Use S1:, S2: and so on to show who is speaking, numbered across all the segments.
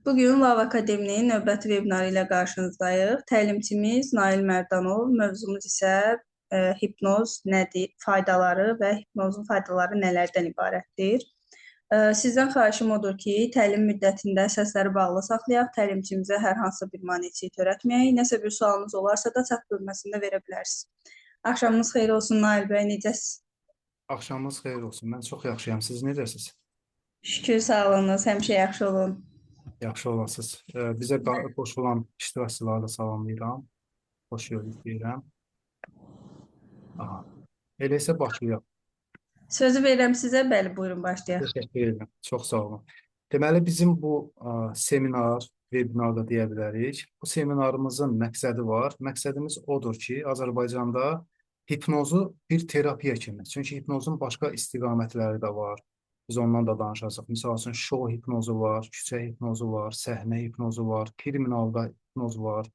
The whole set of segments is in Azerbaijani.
S1: Bugün Lav Akademinin növbəti vebinarı ilə qarşınızdayıq. Təlimçimiz Nail Mərdanov, mövzumuz isə hipnoz nədir, faydaları və hipnozun faydaları nələrdən ibarətdir? Sizdən xahişim odur ki, təlim müddətində səsləri bağlı saxlayaq, təlimçimizə hər hansı bir maneçilik törətməyək. Nəsə bir sualınız olarsa da chat bölməsində verə bilərsiniz. Axşamınız xeyir olsun Nail bəy, necəsiz?
S2: Axşamınız xeyir olsun. Mən çox yaxşıyam. Siz necəsiz?
S1: Şükür, sağlığınız, həmişə yaxşı olun.
S2: Yaxşı olasınız. Bizə qoşulan iştirakçıları da salamlayıram. Xoş gördük deyirəm. Aha. Elə isə başlayaq.
S1: Sözü verirəm sizə. Bəli, buyurun başlayaq.
S2: Təşəkkür edirəm. Çox sağ olun. Deməli, bizim bu seminar, webinarda deyə bilərik. Bu seminarımızın məqsədi var. Məqsədimiz odur ki, Azərbaycanda hipnozu bir terapiya kimi. Çünki hipnozun başqa istiqamətləri də var. Biz ondan da danışacağıq. Misal üçün, şou hipnozu var, küçə hipnozu var, səhnə hipnozu var, kriminalda hipnoz var,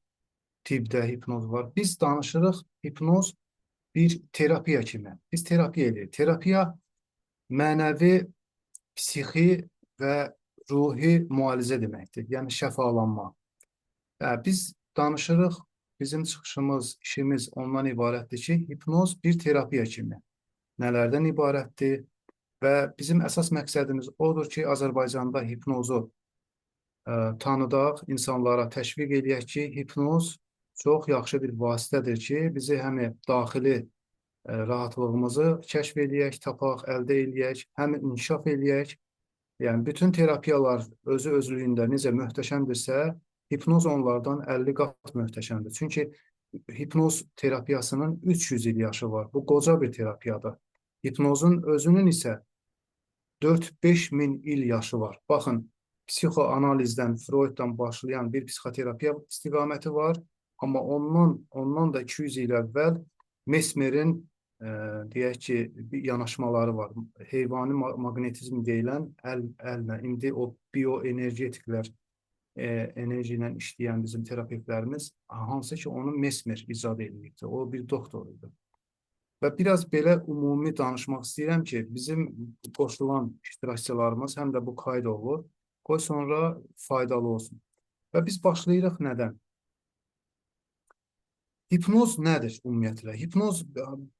S2: tibbdə hipnoz var. Biz danışırıq, hipnoz bir terapiya kimi. Biz terapiya edirik. Terapiya mənəvi, psixi və ruhi müalicə deməkdir. Yəni şəfalanma. Biz danışırıq, bizim çıxışımız, işimiz ondan ibarətdir ki, hipnoz bir terapiya kimi. Nələrdən ibarətdir? Və bizim əsas məqsədimiz odur ki, Azərbaycanda hipnozu tanıdaq, insanlara təşviq eləyək ki, hipnoz çox yaxşı bir vasitədir ki, bizi həm daxili rahatlığımızı kəşf eləyək, tapaq, əldə eləyək, həm inkişaf eləyək. Yəni, bütün terapiyalar özü-özlüyündə necə möhtəşəmdirsə, hipnoz onlardan 50 qat möhtəşəmdir. Çünki hipnoz terapiyasının 300 il yaşı var. Bu, qoca bir terapiyadır. Hipnozun özünün isə 4-5 min il yaşı var. Baxın, psixoanalizdən, Freuddan başlayan bir psixoterapiya istiqaməti var. Amma ondan da 200 il əvvəl Mesmerin deyək ki, bir yanaşmaları var. Heyvani maqnetizm deyilən əllə. İndi o bioenergetiklər enerji ilə işləyən bizim terapeutlərimiz, hansı ki, onu Mesmer icad edilmişdir. O bir doktor idi. Və biraz belə ümumi danışmaq istəyirəm ki, bizim qoşulan iştirakçılarımız həm də bu qayd olur, qoy sonra faydalı olsun. Və biz başlayırıq nədən? Hipnoz nədir ümumiyyətlə? Hipnoz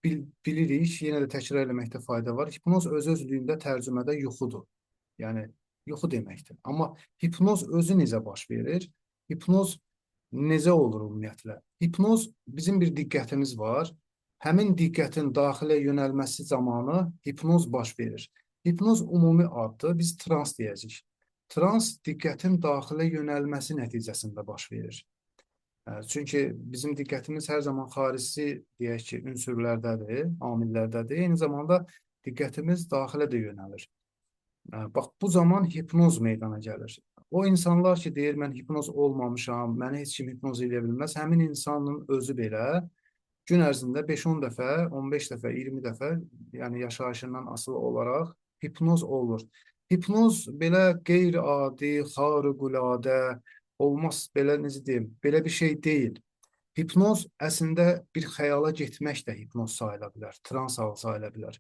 S2: bilirik, yenə də təkrar eləməkdə fayda var. Hipnoz öz-özlüyündə tərcümədə yuxudur. Yəni, yuxu deməkdir. Amma hipnoz özü necə baş verir? Hipnoz necə olur ümumiyyətlə? Hipnoz, bizim bir diqqətimiz var. Həmin diqqətin daxilə yönəlməsi zamanı hipnoz baş verir. Hipnoz ümumi addır, biz trans deyəcəyik. Trans diqqətin daxilə yönəlməsi nəticəsində baş verir. Çünki bizim diqqətimiz hər zaman xarici, deyək ki, ünsürlərdədir, amillərdədir. Eyni zamanda diqqətimiz daxilə də yönəlir. Bax, bu zaman hipnoz meydana gəlir. O insanlar ki, deyir, mən hipnoz olmamışam, mənə heç kim hipnoz edə bilməz, həmin insanın özü belə gün ərzində 5-10 dəfə, 15 dəfə, 20 dəfə, yəni yaşayışından asılı olaraq hipnoz olur. Hipnoz belə qeyri-adi, xariqüladə, olmaz, belə necə deyim, belə bir şey deyil. Hipnoz əslində bir xəyala getmək də hipnoz sayıla bilər, trans halı sayıla bilər.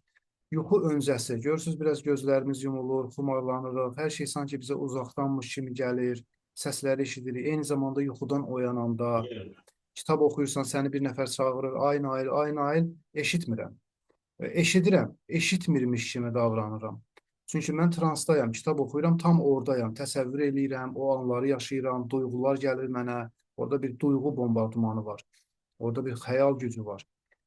S2: Yuxu öncəsi, görürsünüz, biraz gözlərimiz yumulur, xumarlanırıq, hər şey sanki bizə uzaqdanmış kimi gəlir, səsləri eşidirik, eyni zamanda yuxudan oyananda, kitab oxuyursan, səni bir nəfər çağırır, ay Nail, eşitmirəm. Eşidirəm, eşitmirmiş kimi davranıram. Çünki mən transdayam, kitab oxuyuram, tam oradayam, təsəvvür eləyirəm, o anları yaşayıram, duyğular gəlir mənə, orada bir duyğu bombardımanı var, orada bir xəyal gücü var.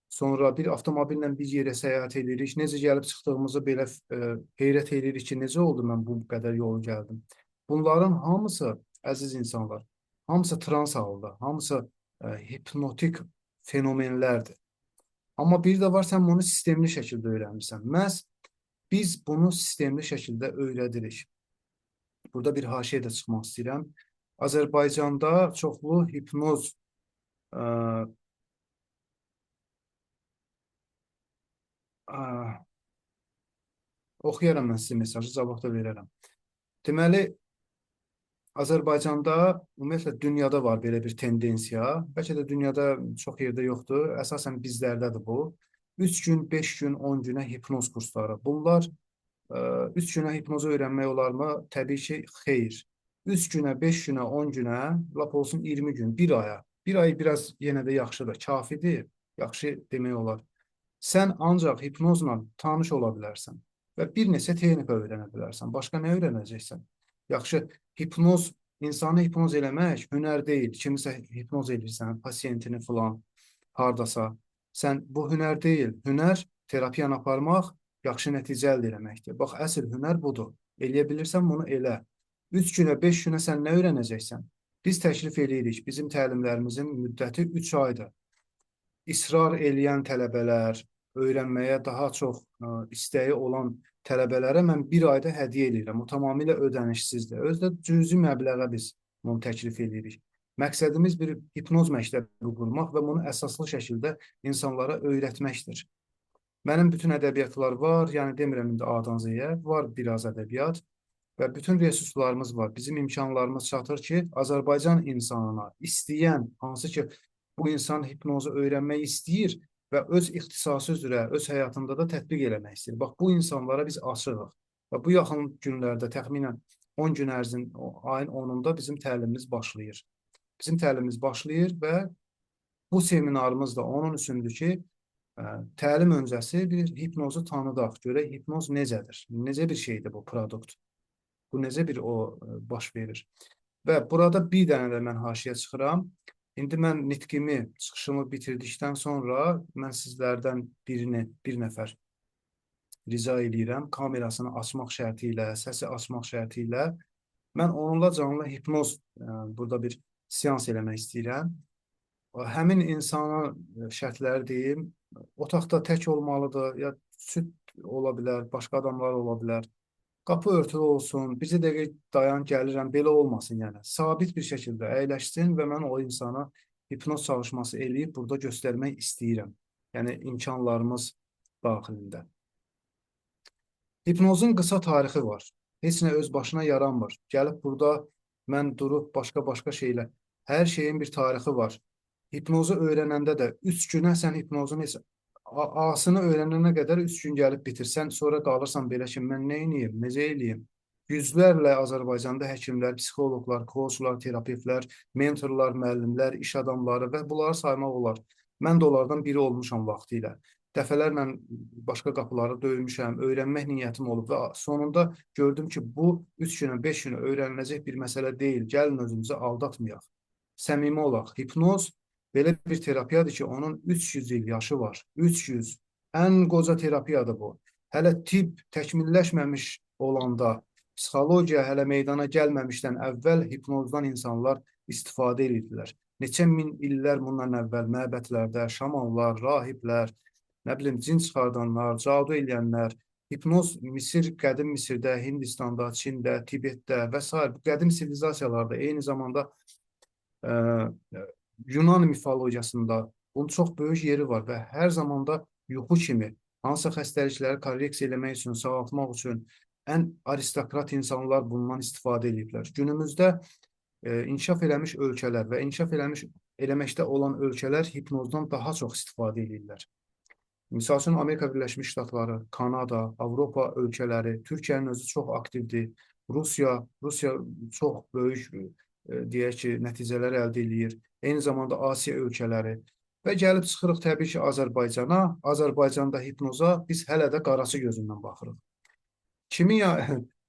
S2: Sonra bir avtomobillə bir yerə səyahət edirik, necə gəlib çıxdığımızı belə heyrət edirik ki, necə oldu mən bu qədər yolu gəldim. Bunların hamısı, əziz insanlar, hamısı trans halda, hamısı hipnotik fenomenlərdir. Amma bir də var, sən bunu sistemli şəkildə öyrənirsən. Məhz biz bunu sistemli şəkildə öyrədirik. Burada bir haşiyə də çıxmaq istəyirəm. Azərbaycanda çoxlu hipnoz oxuyaram mən sizin mesajı, cavab da verərəm. Deməli, Azərbaycanda, ümumiyyətlə dünyada var belə bir tendensiya. Bəlkə də dünyada çox yerdə yoxdur. Əsasən bizlərdədir bu. 3 gün, 5 gün, 10 günə hipnoz kursları. Bunlar 3 günə hipnozu öyrənmək olarmı? Təbii ki, xeyr. 3 günə, 5 günə, 10 günə, lap olsun 20 gün, bir aya. Bir ay biraz yenə də yaxşıdır, kafidir, yaxşı demək olar. Sən ancaq hipnozla tanış ola bilərsən və bir neçə texnika öyrənə bilərsən. Başqa nə öyrənəcəksən? Yaxşı, hipnoz, insanı hipnoz eləmək hünər deyil. Kimisə hipnoz edirsən, pasiyentini filan hardasa. Sən bu hünər deyil. Hünər terapiyanı aparmaq, yaxşı nəticə əldə etməkdir. Bax, əsl hünər budur. Eləyə bilirsən, bunu elə. 3 günə, 5 günə sən nə öyrənəcəksən? Biz təklif eləyirik. Bizim təlimlərimizin müddəti 3 aydır. İsrar eləyən tələbələr, öyrənməyə daha çox istəyi olan tələbələrə mən bir ayda hədiyyə edirəm. O tamamilə ödənişsizdir. Özdə cüzi məbləğə biz bunu təklif edirik. Məqsədimiz bir hipnoz məktəbi qurmaq və bunu əsaslı şəkildə insanlara öyrətməkdir. Mənim bütün ədəbiyyatlar var, yəni demirəm indi A-dan Z-yə, var biraz ədəbiyyat və bütün resurslarımız var. Bizim imkanlarımız çatır ki, Azərbaycan insanına istəyən, hansı ki, bu insan hipnozu öyrənmək istəyir və öz ixtisası üzrə, öz həyatında da tətbiq eləmək istəyir. Bax, bu insanlara biz açığıq. Və bu yaxın günlərdə təxminən 10 gün ayın 10-unda bizim təlimimiz başlayır. Bizim təlimimiz başlayır və bu seminarımız da onun üçündür ki, təlim öncəsi bir hipnozu tanıdaq, görək hipnoz necədir, necə bir şeydir bu produkt, bu necə bir baş verir. Və burada bir dənə də mən haşiyə çıxıram. İndi mən nitqimi, çıxışımı bitirdikdən sonra mən sizlərdən bir nəfər rica edirəm, kamerasını açmaq şərti ilə, səsi açmaq şərti ilə mən onunla canlı hipnoz burada bir seans eləmək istəyirəm. Həmin insana şərtləri deyim, otaqda tək olmalıdır, ya süd ola bilər, başqa adamlar ola bilər. Qapı örtülü olsun, bizi dəqiq dayan gəlirəm, belə olmasın yəni. Sabit bir şəkildə əyləşsin və mən o insana hipnoz çalışması eləyib burada göstərmək istəyirəm. Yəni imkanlarımız daxilində. Hipnozun qısa tarixi var. Heç nə öz başına yaranmır. Gəlib burada mən durub başqa şeylə. Hər şeyin bir tarixi var. Hipnozu öyrənəndə də 3 günə sən hipnozun heç A-sını öyrənənə qədər 3 gün gəlib bitirsən, sonra qalırsan belə ki, mən nə edeyim, necə eləyim? Yüzlərlə Azərbaycanda həkimlər, psixoloqlar, koçlar, terapevtlər, mentorlar, müəllimlər, iş adamları və bunları saymaq olar. Mən də onlardan biri olmuşam vaxtı ilə. Dəfələrlə başqa qapıları döymüşəm, öyrənmək niyyətim olub və sonunda gördüm ki, bu 3 günə, 5 günə öyrəniləcək bir məsələ deyil. Gəlin özümüzü aldatmayaq. Səmimi olaq. Hipnoz belə bir terapiyadır ki, onun 300 il yaşı var. 300. Ən qoca terapiyadır bu. Hələ tibb təkmilləşməmiş olanda, psixologiya hələ meydana gəlməmişdən əvvəl hipnozdan insanlar istifadə edirdilər. Neçə min illər bundan əvvəl məbədlərdə şamanlar, rahiblər, nə bilim, cin çıxardanlar, cadu eləyənlər, hipnoz Misir, qədim Misirdə, Hindistanda, Çində, Tibetdə və s. qədim sivilizasiyalarda eyni zamanda Yunan mifologiyasında bunun çox böyük yeri var və hər zamanda yuxu kimi hansısa xəstəlikləri korreksiya eləmək üçün, sağaltmaq üçün ən aristokrat insanlar bundan istifadə ediblər. Günümüzdə inkişaf eləmiş ölkələr və inkişaf eləməkdə olan ölkələr hipnozdan daha çox istifadə edirlər. Misal üçün, Amerika Birləşmiş Ştatları, Kanada, Avropa ölkələri, Türkiyənin özü çox aktivdir. Rusiya çox böyük, deyək ki, nəticələr əldə edir. Eyni zamanda Asiya ölkələri və gəlib çıxırıq təbii ki, Azərbaycana. Azərbaycanda hipnoza biz hələ də qarası gözündən baxırıq. Kimi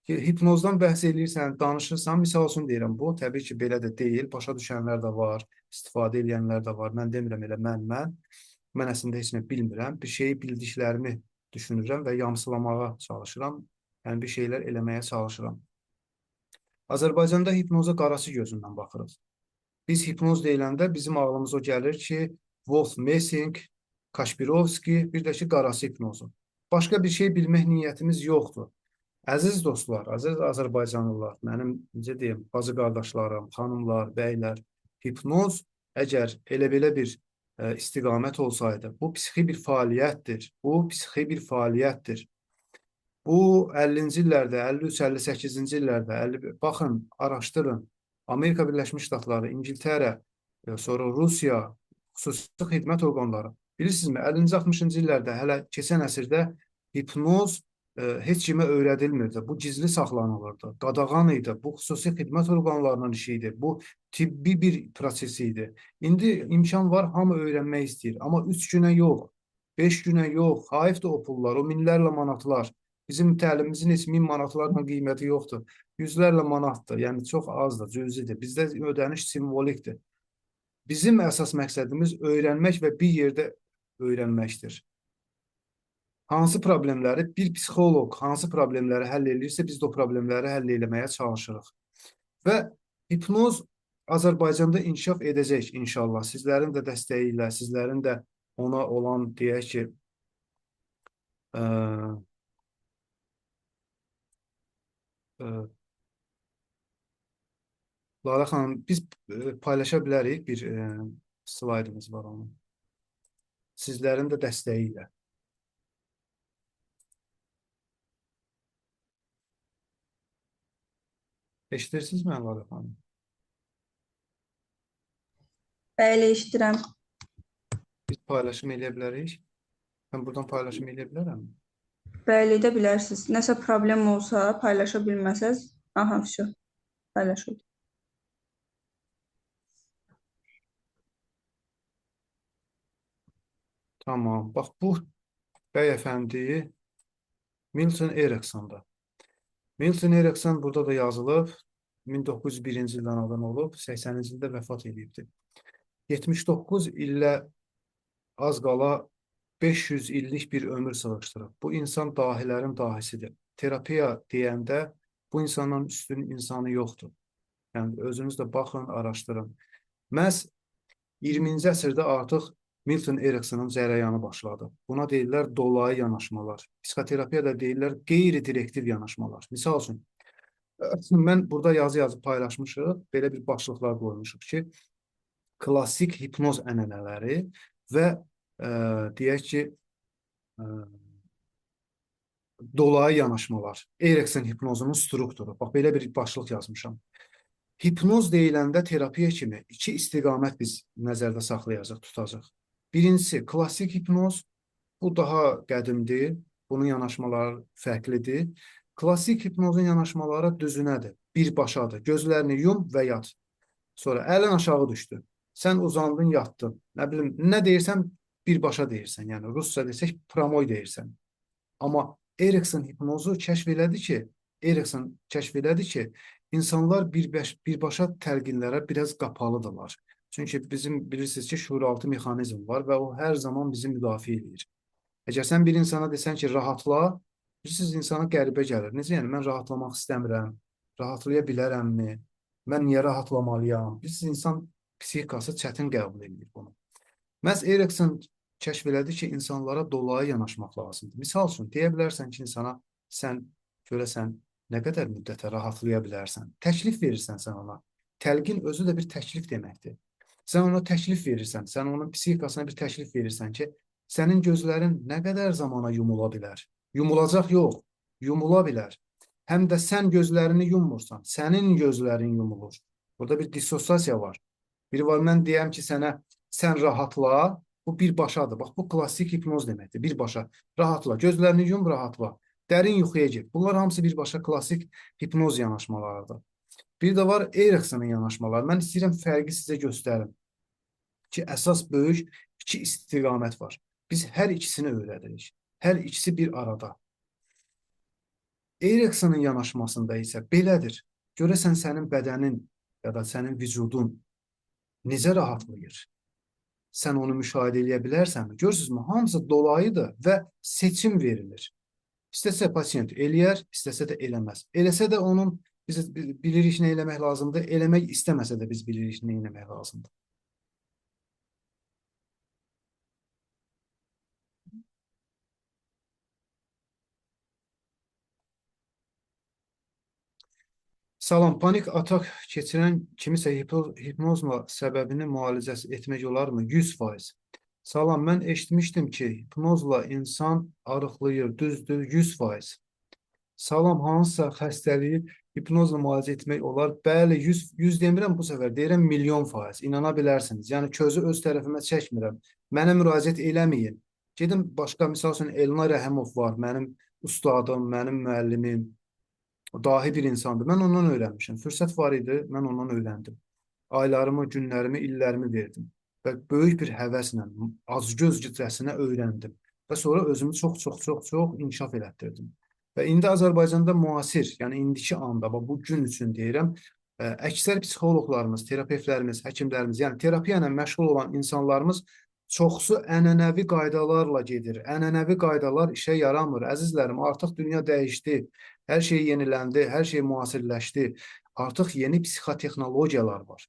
S2: hipnozdan bəhs edirsən, danışırsan, misal üçün deyirəm, bu təbii ki, belə də deyil. Başa düşənlər də var, istifadə edənlər də var. Mən demirəm elə mən əslində heç nə bilmirəm. Bir şeyi bildiklərimi düşünürəm və yamsılamağa çalışıram. Yəni bir şeylər eləməyə çalışıram. Azərbaycanda hipnoza qarası gözündən baxırıq. Biz hipnoz deyiləndə bizim ağlımıza gəlir ki, Wolf Messing, Kaşpirovski, bir də ki, qarası hipnozu. Başqa bir şey bilmək niyyətimiz yoxdur. Əziz dostlar, əziz Azərbaycanlılar, mənim, necə deyim, bacı qardaşlarım, xanımlar, bəylər, hipnoz əgər elə-belə bir istiqamət olsaydı, bu psixi bir fəaliyyətdir. Bu 50-ci illərdə, 53-58-ci illərdə, baxın, araşdırın. Amerika Birləşmiş Ştatları, İngiltərə, sonra Rusiya, xüsusi xidmət orqanları. Bilirsinizmi, 50-60-cı illərdə, hələ keçən əsrdə hipnoz heç kimə öyrədilmirdi. Bu gizli saxlanılırdı. Qadağan idi. Bu xüsusi xidmət orqanlarının işi idi. Bu tibbi bir proses idi. İndi imkan var, hamı öyrənmək istəyir. Amma 3 günə yox, 5 günə yox, hayıfdır o pullar, o minlərlə manatlar. Bizim təlimimizin heç 1000 manatlarla qiyməti yoxdur. Yüzlərlə manatdır. Yəni çox azdır, cüzidir. Bizdə ödəniş simvolikdir. Bizim əsas məqsədimiz öyrənmək və bir yerdə öyrənməkdir. Hansı problemləri bir psixoloq hansı problemləri həll edirsə, biz də o problemləri həll etməyə çalışırıq. Və hipnoz Azərbaycanda inkişaf edəcək inşallah. Sizlərin də dəstəyi ilə, sizlərin də ona olan deyək ki, ə, ə, Lara xanım, biz paylaşa bilərik bir slaydımız var onun. Sizlərin də dəstəyi ilə. Eşidirsiniz mi Lara xanım?
S1: Bəli, eşidirəm.
S2: Biz paylaşım edə bilərik. Mən buradan paylaşım edə bilərəm.
S1: Bəli, edə bilərsiniz. Nəsə problem olsa, paylaşa bilməsəz, aha, şu, paylaşın.
S2: Tamam. Bax, bu bəyəfəndi Milton Erickson'da. Milton Erickson burada da yazılıb. 1901-ci ildə anadan olub, 80-ci ildə vəfat edibdir. 79 illə az qala 500 illik bir ömür sığışdırıb. Bu insan dahilərin dahisidir. Terapiya deyəndə bu insanın üstün insanı yoxdur. Yəni özünüz də baxın, araşdırın. Məhz 20-ci əsrdə artıq Milton Erickson'un cərəyanı başladı. Buna deyirlər dolayı yanaşmalar. Psixoterapiyada deyirlər qeyri-direktiv yanaşmalar. Misal üçün, mən burada yazı paylaşmışıq, belə bir başlıqlar qoymuşuq ki, klassik hipnoz ənənələri və deyək ki, dolayı yanaşmalar, Erikson hipnozunun strukturu. Bax, belə bir başlıq yazmışam. Hipnoz deyiləndə terapiya kimi iki istiqamət biz nəzərdə saxlayacaq, tutacaq. Birincisi, klassik hipnoz, bu daha qədimdir, bunun yanaşmaları fərqlidir. Klassik hipnozun yanaşmaları düzünədir, birbaşadır. Gözlərini yum və yat. Sonra əlin aşağı düşdü. Sən uzandın, yatdın. Nə bilim, nə deyirsən, birbaşa deyirsən. Yəni, Rusca desək, pramoy deyirsən. Amma Erikson hipnozu kəşf elədi ki, insanlar birbaşa təlqinlərə biraz qapalıdırlar. Çünki bizim bilirsiniz ki, şuuraltı mexanizm var və o hər zaman bizi müdafiə edir. Əgər sən bir insana desən ki, rahatla, bilirsiniz, insana qəribə gəlir. Necə yəni, mən rahatlamaq istəmirəm, rahatlaya bilərəmmi, mən niyə rahatlamalıyam? Bilirsiniz, insan psixikası çətin qəbul edir bunu. Məhz Erikson kəşf elədi ki, insanlara dolayı yanaşmaq lazımdır. Misal üçün, deyə bilərsən ki, insana sən görəsən nə qədər müddətə rahatlaya bilərsən. Təklif verirsən sən ona. Təlqin özü də bir təklif deməkdir. Sən ona təklif verirsən, sən onun psixikasına bir təklif verirsən ki, sənin gözlərin nə qədər zamana yumula bilər? Yumulacaq yox, yumula bilər. Həm də sən gözlərini yummursan, sənin gözlərin yumulur. Burada bir dissosiasiya var. Biri var, mən deyəm ki, sənə sən rahatla, bu birbaşadır. Bax, bu klassik hipnoz deməkdir, birbaşa. Rahatla, gözlərini yum, rahatla. Dərin yuxuya get. Bunlar hamısı birbaşa klassik hipnoz yanaşmalarıdır. Bir də var Erikson'un yanaşmaları. Mən istəyirəm fərqi sizə göstərim ki, əsas böyük iki istiqamət var. Biz hər ikisini öyrədirik. Hər ikisi bir arada. Erikson'un yanaşmasında isə belədir. Görəsən sənin bədənin ya da sənin vücudun necə rahatlayır? Sən onu müşahidə edə bilərsənmi? Görürsünüzmü? Hamısı dolayıdır və seçim verilir. İstəsə pasiyent eləyər, istəsə də eləməz. Eləsə də onun biz bilirik nə eləmək lazımdır, eləmək istəməsə də biz bilirik nə eləmək lazımdır. Salam, panik atak keçirən kimisə hipnozla səbəbini müalicəsi etmək olarmı? 100%. Salam, mən eşitmişdim ki, hipnozla insan arıqlayır, düzdür, 100%. Salam, hansısa xəstəliyi hipnozla müalicə etmək olar? Bəli, 100 demirəm bu səfər, deyirəm milyon faiz, inana bilərsiniz. Yəni, közü öz tərəfimə çəkmirəm. Mənə müraciət eləməyin. Gedim, başqa, misal üçün, Elna Rəhimov var, mənim ustadım, mənim müəllimim, dahi bir insandır. Mən ondan öyrənmişəm. Fürsət var idi, mən ondan öyrəndim. Aylarımı, günlərimi, illərimi verdim və böyük bir həvəslə, acgözcəsinə öyrəndim və sonra özümü çox inkişaf elətdirdim. Və indi Azərbaycanda müasir, yəni indiki anda, bu gün üçün deyirəm, əksər psixoloqlarımız, terapevtlərimiz, həkimlərimiz, yəni terapiya ilə məşğul olan insanlarımız çoxsu ənənəvi qaydalarla gedir. Ənənəvi qaydalar işə yaramır. Əzizlərim, artıq dünya dəyişdi. Hər şey yeniləndi, hər şey müasirləşdi. Artıq yeni psixotexnologiyalar var.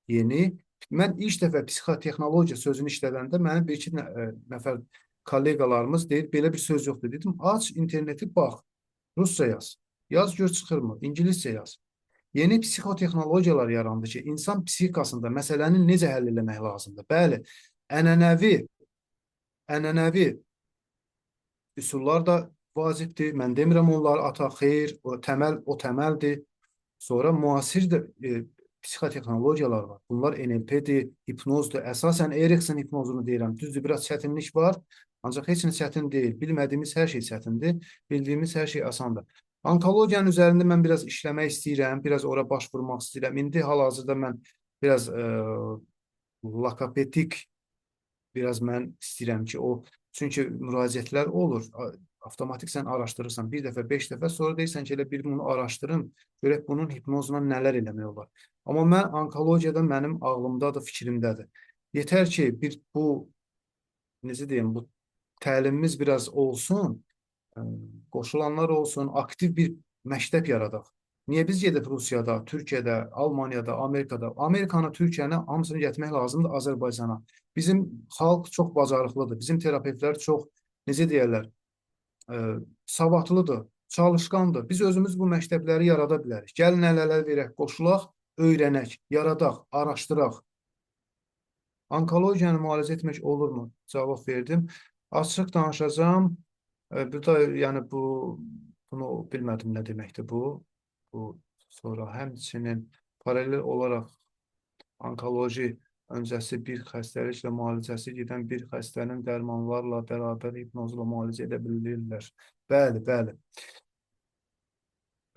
S2: Yeni. Mən ilk dəfə psixotexnologiya sözünü işlədəndə mənim bir-iki nəfər kolleqalarımız deyir, belə bir söz yoxdur. Dedim, aç interneti bax, rusca yaz. Yaz gör çıxırmı, ingiliscə yaz. Yeni psixotexnologiyalar yarandı ki, insan psixikasında məsələni necə həll etmək lazımdır. Bəli, ənənəvi üsullar da vacibdir. Mən demirəm onlar ata, xeyr, o təməldir. Sonra müasir də psixotexnologiyalar var. Bunlar NLP-dir, hipnozdur. Əsasən Erikson hipnozunu deyirəm. Düzdür, biraz çətinlik var, ancaq heç nə çətin deyil. Bilmədiyimiz hər şey çətindir, bildiyimiz hər şey asandır. Onkologiyanın üzərində mən biraz işləmək istəyirəm, biraz ora baş vurmaq istəyirəm. İndi hal-hazırda mən biraz logopedik biraz mən istəyirəm ki, çünki müraciətlər olur. Avtomatik sən araşdırırsan, bir dəfə, 5 dəfə, sonra deyirsən ki, elə bir bunu araşdırın, görək bunun hipnozla nələr eləmək olar. Amma mən onkologiyada mənim ağlımdadır, fikrimdədir. Yetər ki, necə deyim, bu təlimimiz biraz olsun, qoşulanlar olsun, aktiv bir məktəb yaradaq. Niyə biz gedib Rusiyada, Türkiyədə, Almaniyada, Amerikada, Amerikanı, Türkiyəni hamısını gətirmək lazımdır Azərbaycana. Bizim xalq çox bacarıqlıdır, bizim terapevtlər çox, necə deyərlər, savadlıdır, çalışqandır. Biz özümüz bu məktəbləri yarada bilərik. Gəlin əl-ələ verək, qoşulaq, öyrənək, yaradaq, araşdıraq. Onkologiyanı müalicə etmək olurmu? Cavab verdim. Açıq danışacağım. Burada yəni bunu bilmədim nə deməkdir bu. Sonra həmçinin paralel olaraq onkoloji öncəsi bir xəstəliklə müalicəsi gedən bir xəstənin dərmanlarla bərabər hipnozla müalicə edə bilirlər. Bəli, bəli.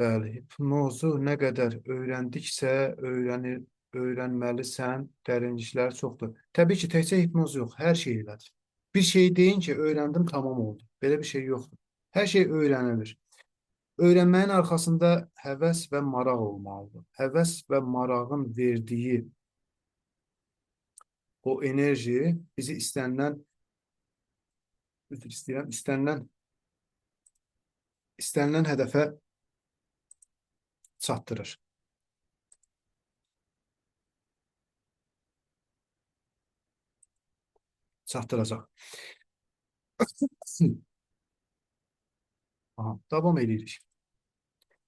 S2: Bəli, hipnozu nə qədər öyrəndikcə öyrənməlisən, dərinliklər çoxdur. Təbii ki, təkcə hipnoz yox, hər şey elədir. Bir şey deyin ki, öyrəndim, tamam oldu. Belə bir şey yoxdur. Hər şey öyrənilir. Öyrənməyin arxasında həvəs və maraq olmalıdır. Həvəs və marağın verdiyi o enerji bizi istənilən hədəfə çatdırır. Çatdıracaq. Aha, davam edirik.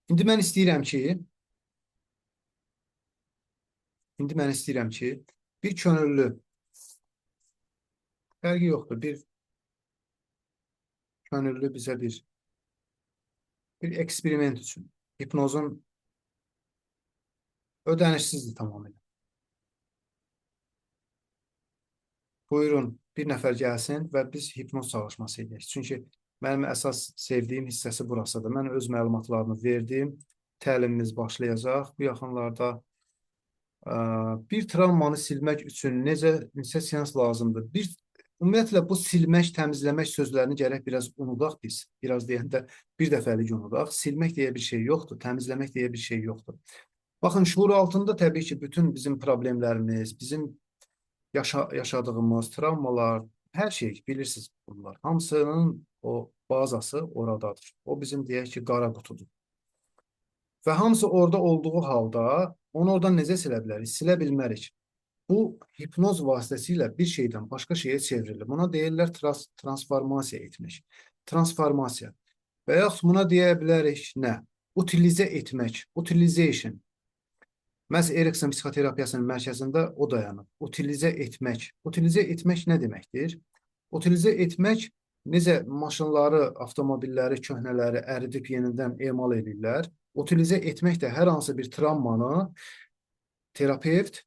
S2: İndi mən istəyirəm ki, bir könüllü, fərqi yoxdur, bir könüllü bizə bir eksperiment üçün. Hipnozun ödənişsizdir tamamilə. Buyurun, bir nəfər gəlsin və biz hipnoz çalışması edək. Çünki mənim əsas sevdiyim hissəsi burasıdır. Mən öz məlumatlarını verdim, təlimimiz başlayacaq. Bu yaxınlarda bir travmanı silmək üçün neçə seans lazımdır? Ümumiyyətlə, bu silmək, təmizləmək sözlərini gərək biraz unudaq biz. Biraz deyəndə bir dəfəlik unudaq. Silmək deyə bir şey yoxdur, təmizləmək deyə bir şey yoxdur. Baxın, şuur altında təbii ki, bütün bizim problemlərimiz, bizim yaşadığımız travmalar, hər şey bilirsiniz bunlar. Hamısının o bazası oradadır. O bizim deyək ki, qara qutudur. Və hamısı orada olduğu halda onu oradan necə silə bilərik? Silə bilmərik. Bu hipnoz vasitəsilə bir şeydən başqa şeyə çevrilir. Buna deyirlər transformasiya etmək. Transformasiya. Və yaxud buna deyə bilərik nə? Utilizə etmək. Utilization. Məhz Erikson psixoterapiyasının mərkəzində o dayanır. Utilizə etmək. Utilizə etmək nə deməkdir? Utilizə etmək necə maşınları, avtomobilləri, köhnələri əridib yenidən emal edirlər. Utilizə etmək də hər hansı bir travmanı terapevt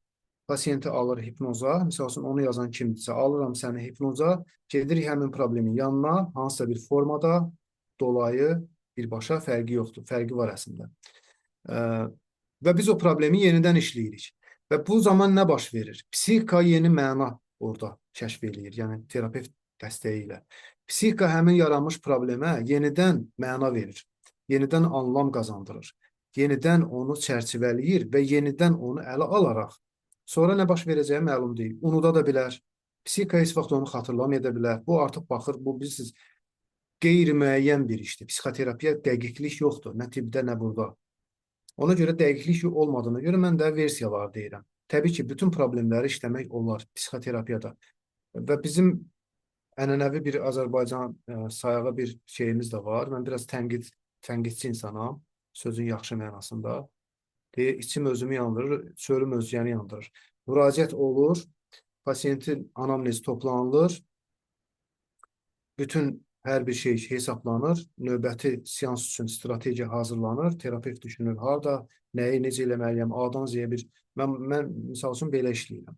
S2: pasiyenti alır hipnoza, misal üçün onu yazan kimdirsə, alıram səni hipnoza, gedirik həmin problemin yanına, hansısa bir formada, dolayı birbaşa fərqi yoxdur. Fərqi var əslində. Ə, və biz o problemi yenidən işləyirik. Və bu zaman nə baş verir? Psixika yeni məna orada kəşf eləyir, yəni terapevt dəstəyi ilə. Psixika həmin yaranmış problemə yenidən məna verir, yenidən anlam qazandırır, yenidən onu çərçivələyir və yenidən onu ələ alaraq sonra nə baş verəcəyi məlum deyil. Unuda da bilər. Psixika heç vaxt onu xatırlamaya da bilər. Bu artıq baxır, bu bilirsiniz, qeyri-müəyyən bir işdir. Psixoterapiya dəqiqlik yoxdur, nə tibbdə, nə burada. Ona görə dəqiqlik olmadığına görə mən də versiyalar deyirəm. Təbii ki, bütün problemləri işləmək olar psixoterapiyada. Və bizim ənənəvi bir Azərbaycan sayağı bir şeyimiz də var. Mən biraz tənqidçi insanam, sözün yaxşı mənasında. Deyir, içim özümü yandırır, çölüm özgəni yandırır. Müraciət olur, pasiyentin anamnezi toplanılır, bütün hər bir şey hesablanır, növbəti seans üçün strategiya hazırlanır, terapevt düşünür, harda, nəyi, necə eləməliyəm, A-dan Z-yə bir, mən misal üçün belə işləyirəm.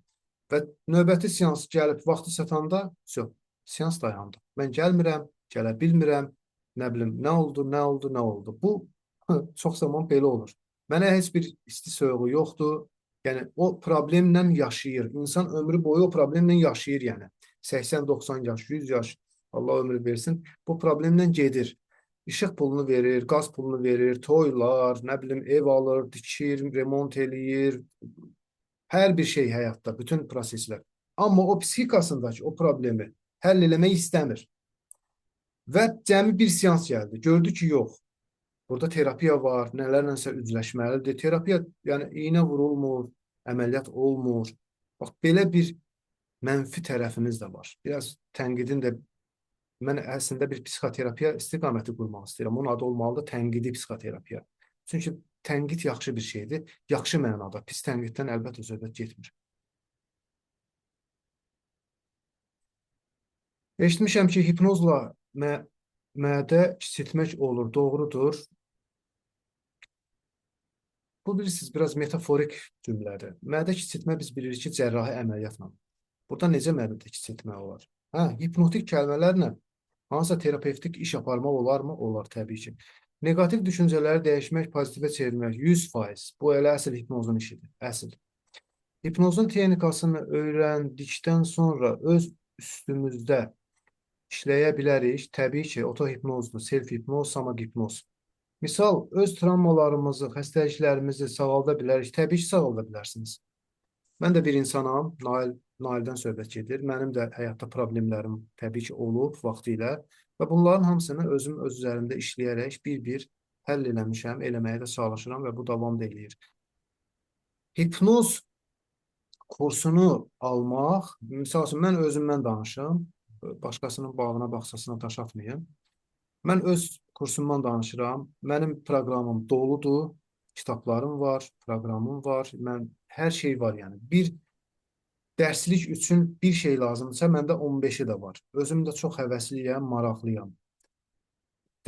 S2: Və növbəti seans gəlib, vaxtı çatanda, seans dayandı. Mən gəlmirəm, gələ bilmirəm, nə bilim, nə oldu. Bu, çox zaman belə olur. Mənə heç bir isti soyuğu yoxdur. Yəni, o problemlə yaşayır. İnsan ömrü boyu o problemlə yaşayır, yəni. 80-90 yaş, 100 yaş, Allah ömrü versin, bu problemlə gedir. İşıq pulunu verir, qaz pulunu verir, toylar, nə bilim, ev alır, dikir, remont eləyir, hər bir şey həyatda, bütün proseslər. Amma o psixikasındakı o problemi həll eləmək istəmir. Və cəmi bir seans gəldi. Gördü ki, yox. Burada terapiya var, nələrləsə üzləşməlidir. Terapiya, yəni iynə vurulmur, əməliyyat olmur. Bax, belə bir mənfi tərəfimiz də var. Biraz tənqidin də, mən əslində bir psixoterapiya istiqaməti qurmaq istəyirəm. Onun adı olmalıdır tənqidi psixoterapiya. Çünki tənqid yaxşı bir şeydir. Yaxşı mənada. Pis tənqiddən əlbəttə söhbət getmir. Eşitmişəm ki, hipnozla mədə kiçiltmək olur. Doğrudur. Bu bilirsiniz, biraz metaforik cümlədir. Mədə kiçiltmə biz bilirik ki, cərrahi əməliyyatla. Burada necə mədə kiçiltmə olar? Hipnotik kəlmələrlə hansısa terapevtik iş aparmaq olarmı? Olar, təbii ki. Negativ düşüncələri dəyişmək, pozitivə çevirmək 100%. Bu elə əsl hipnozun işidir. Əsl. Hipnozun texnikasını öyrəndikdən sonra öz üstümüzdə işləyə bilərik. Təbii ki, otohipnozdur, self-hipnoz, samahipnoz. Misal, öz travmalarımızı, xəstəliklərimizi sağalda bilərik. Təbii ki, sağalda bilərsiniz. Mən də bir insanam, Naildən söhbət gedir. Mənim də həyatda problemlərim təbii ki, olub vaxtı ilə və bunların hamısını özüm öz üzərində işləyərək bir-bir həll eləmişəm, eləməyə də çalışıram və bu davam da eləyir. Hipnoz kursunu almaq, misal üçün, mən özümdən danışım, başqasının bağına, baxsasına daş atmayım. Mən öz kursumdan danışıram, mənim proqramım doludur, kitablarım var, proqramım var, hər şey var yəni. Bir dərslik üçün bir şey lazımdırsa, məndə 15-i də var. Özüm də çox həvəsliyəm, maraqlıyam.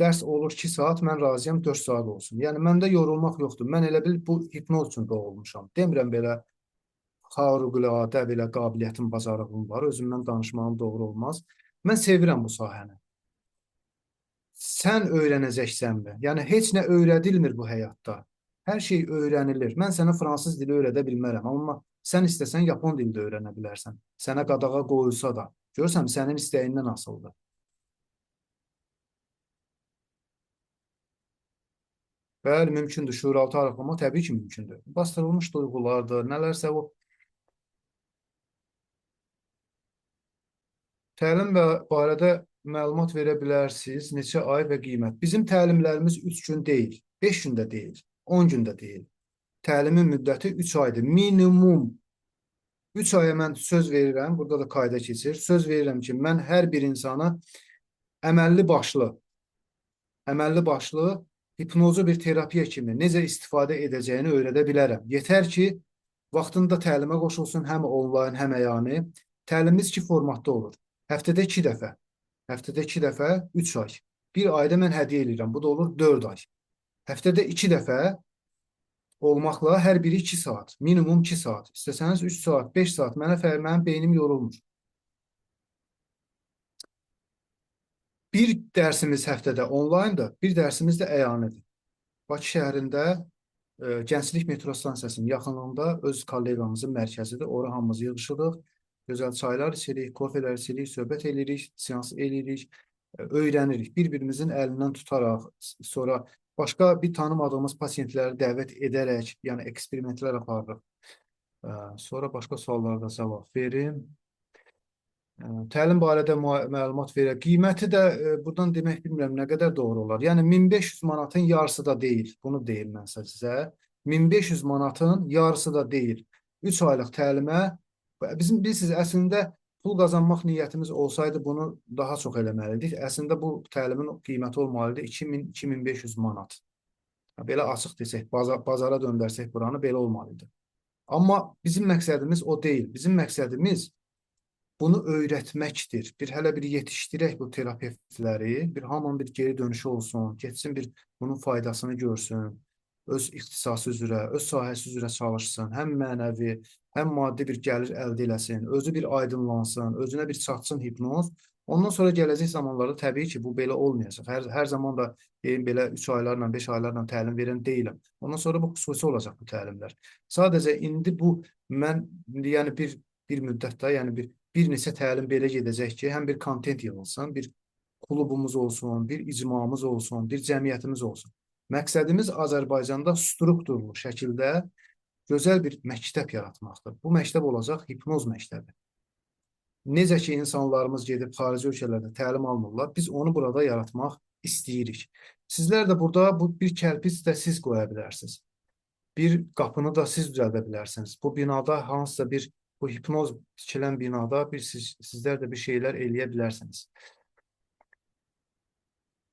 S2: Dərs olur 2 saat, mən razıyam 4 saat olsun. Yəni, məndə yorulmaq yoxdur. Mən elə bil bu hipnoz üçün doğulmuşam. Demirəm belə xariqüladə belə qabiliyyətim, bacarığım var, özümdən danışmağım doğru olmaz. Mən sevirəm bu sahəni. Sən öyrənəcəksənmi? Yəni, heç nə öyrədilmir bu həyatda. Hər şey öyrənilir. Mən sənə fransız dili öyrədə bilmərəm, amma sən istəsən Yapon dili də öyrənə bilərsən. Sənə qadağa qoyulsa da. Görürsən, sənin istəyindən asılıdır. Bəli, mümkündür. Şuuraltı arıqlamaq təbii ki, mümkündür. Bastırılmış duyğulardır, nələrsə o. Təlim barədə məlumat verə bilərsiniz, neçə ay və qiymət. Bizim təlimlərimiz 3 gün deyil, 5 gün də deyil, 10 gün də deyil. Təlimin müddəti 3 aydır. Minimum 3 aya mən söz verirəm, burada da qayda keçir. Söz verirəm ki, mən hər bir insana əməlli başlı hipnozu bir terapiya kimi necə istifadə edəcəyini öyrədə bilərəm. Yetər ki, vaxtında təlimə qoşulsun, həm onlayn, həm əyani. Təlimimiz 2 formatda olur. Həftədə 2 dəfə, 3 ay. Bir ayda mən hədiyyə edirəm, bu da olur 4 ay. Həftədə 2 dəfə olmaqla hər biri 2 saat, minimum 2 saat. İstəsəniz 3 saat, 5 saat, mənim beynim yorulmur. Bir dərsimiz həftədə onlayndır, bir dərsimiz də əyanidir. Bakı şəhərində Gənclik metro stansiyasının yaxınlığında öz kolleqamızın mərkəzidir. Ora hamımız yığışırıq. Gözəl çaylar içirik, kofelər içirik, söhbət edirik, seans edirik, öyrənirik. Bir-birimizin əlindən tutaraq, sonra başqa bir tanımadığımız pasientləri dəvət edərək, yəni eksperimentlər aparırıq. Sonra başqa suallara da cavab verim. Təlim barədə məlumat verək. Qiyməti də buradan demək bilmirəm nə qədər doğru olar. Yəni 1500 manatın yarısı da deyil. Bunu deyim mən sizə. 1500 manatın yarısı da deyil. 3 aylıq təlimə bilirsiniz, əslində pul qazanmaq niyyətimiz olsaydı bunu daha çox eləməliydik. Əslində bu təlimin qiyməti olmalıdır 2000-2500 manat. Belə açıq desək, bazara döndərsək buranı belə olmalıydı. Amma bizim məqsədimiz o deyil. Bizim məqsədimiz bunu öyrətməkdir. Hələ bir yetişdirək bu terapevtləri, bir hamının bir geri dönüşü olsun, getsin bir bunun faydasını görsün, öz ixtisası üzrə, öz sahəsi üzrə çalışsın, həm mənəvi, həm maddi bir gəlir əldə eləsin, özü bir aydınlansın, özünə bir çatsın hipnoz. Ondan sonra gələcək zamanlarda təbii ki, bu belə olmayacaq. Hər zaman da belə 3 aylarla, 5 aylarla təlim verən deyiləm. Ondan sonra bu xüsusi olacaq bu təlimlər. Sadəcə indi bu mən yəni bir müddətdə, yəni bir neçə təlim belə gedəcək ki, həm bir kontent yığılsın, bir klubumuz olsun, bir icmamız olsun, bir cəmiyyətimiz olsun. Məqsədimiz Azərbaycanda strukturlu şəkildə gözəl bir məktəb yaratmaqdır. Bu məktəb olacaq hipnoz məktəbi. Necə ki, insanlarımız gedib xarici ölkələrdə təlim almırlar, biz onu burada yaratmaq istəyirik. Sizlər də burada bir kərpic də siz qoya bilərsiniz. Bir qapını da siz düzəldə bilərsiniz. Bu binada hansısa bu hipnoz tikilən binada sizlər də bir şeylər eləyə bilərsiniz.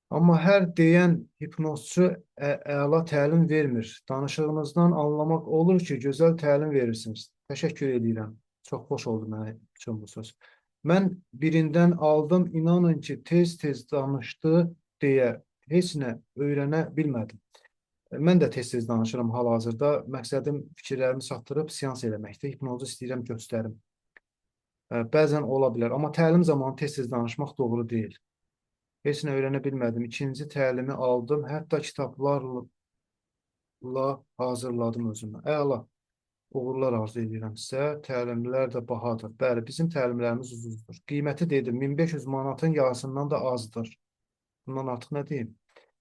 S2: Amma hər deyən hipnozçu əla təlim vermir. Danışığınızdan anlamaq olur ki, gözəl təlim verirsiniz. Təşəkkür edirəm. Çox xoş oldu mənə üçün bu söz. Mən birindən aldım, inanın ki, tez-tez danışdı deyə heç nə öyrənə bilmədim. Mən də tez-tez danışıram hal-hazırda. Məqsədim fikirlərimi çatdırıb seans eləməkdir. Hipnozu istəyirəm göstərim. Bəzən ola bilər, amma təlim zamanı tez-tez danışmaq doğru deyil. Heç nə öyrənə bilmədim. İkinci təlimi aldım. Hətta kitablarla hazırladım özümü. Əla. Uğurlar arzu edirəm sizə. Təlimlər də bahadır. Bəli, bizim təlimlərimiz ucuzdur. Qiyməti dedim, 1500 manatın yarısından da azdır. Bundan artıq nə deyim?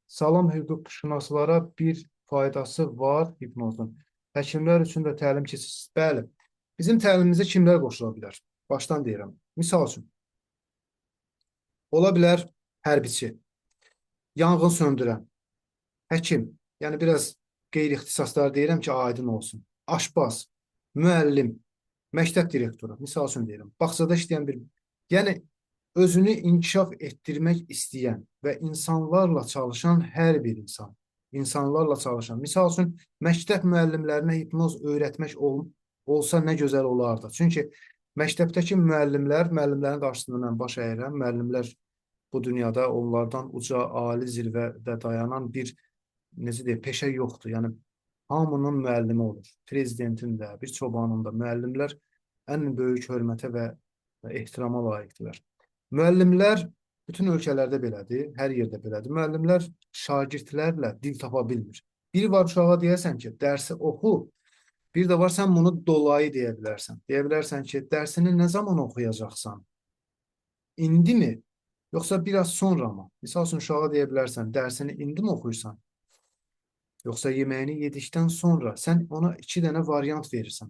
S2: Sağlam hüquqşünaslara bir faydası var hipnozun. Həkimlər üçün də təlim keçirsiniz. Bəli, bizim təlimimizə kimlər qoşula bilər? Başdan deyirəm. Misal üçün, ola bilər hərbiçi, yanğın söndürən, həkim, yəni biraz qeyri-ixtisaslar deyirəm ki, aydın olsun. Aşbaz, müəllim, məktəb direktoru, misal üçün deyirəm. Bağçada işləyən yəni özünü inkişaf etdirmək istəyən və insanlarla çalışan hər bir insan, insanlarla çalışan. Misal üçün, məktəb müəllimlərinə hipnoz öyrətmək olsa nə gözəl olardı. Çünki məktəbdəki müəllimlərin qarşısında mən baş əyirəm. Müəllimlər bu dünyada onlardan uca, ali zirvədə dayanan bir peşə yoxdur. Yəni, hamının müəllimi olur. Prezidentin də, bir çobanın da. Müəllimlər ən böyük hörmətə və ehtirama layiqdirlər. Müəllimlər bütün ölkələrdə belədir, hər yerdə belədir. Müəllimlər şagirdlərlə dil tapa bilmir. Bir var uşağa deyərsən ki, dərsi oxu, bir də var sən bunu dolayı deyə bilərsən. Deyə bilərsən ki, dərsini nə zaman oxuyacaqsan? İndi mi? Yoxsa biraz sonra mı? Misal üçün, uşağa deyə bilərsən, dərsini indi mi oxuyursan? Yoxsa yeməyini yedikdən sonra sən ona 2 dənə variant verirsən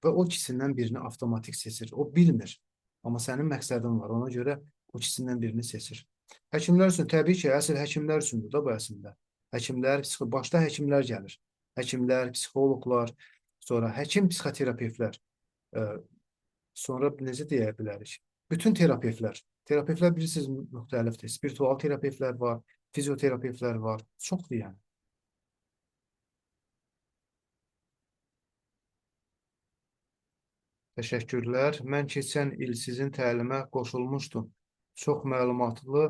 S2: və o ikisindən birini avtomatik seçir. O bilmir. Amma sənin məqsədin var. Ona görə o ikisindən birini seçir. Həkimlər üçün, təbii ki, əsl həkimlər üçündür da bu əslində. Həkimlər, başda həkimlər gəlir. Həkimlər, psixoloqlar, sonra həkim psixoterapevtlər, sonra necə deyə bilərik? Bütün terapevtlər. Terapevtlər bilirsiniz, müxtəlifdir. Spiritual terapevtlər var, fizioterapevtlər var. Çoxdur yəni. Təşəkkürlər. Mən keçən il sizin təlimə qoşulmuşdum. Çox məlumatlı,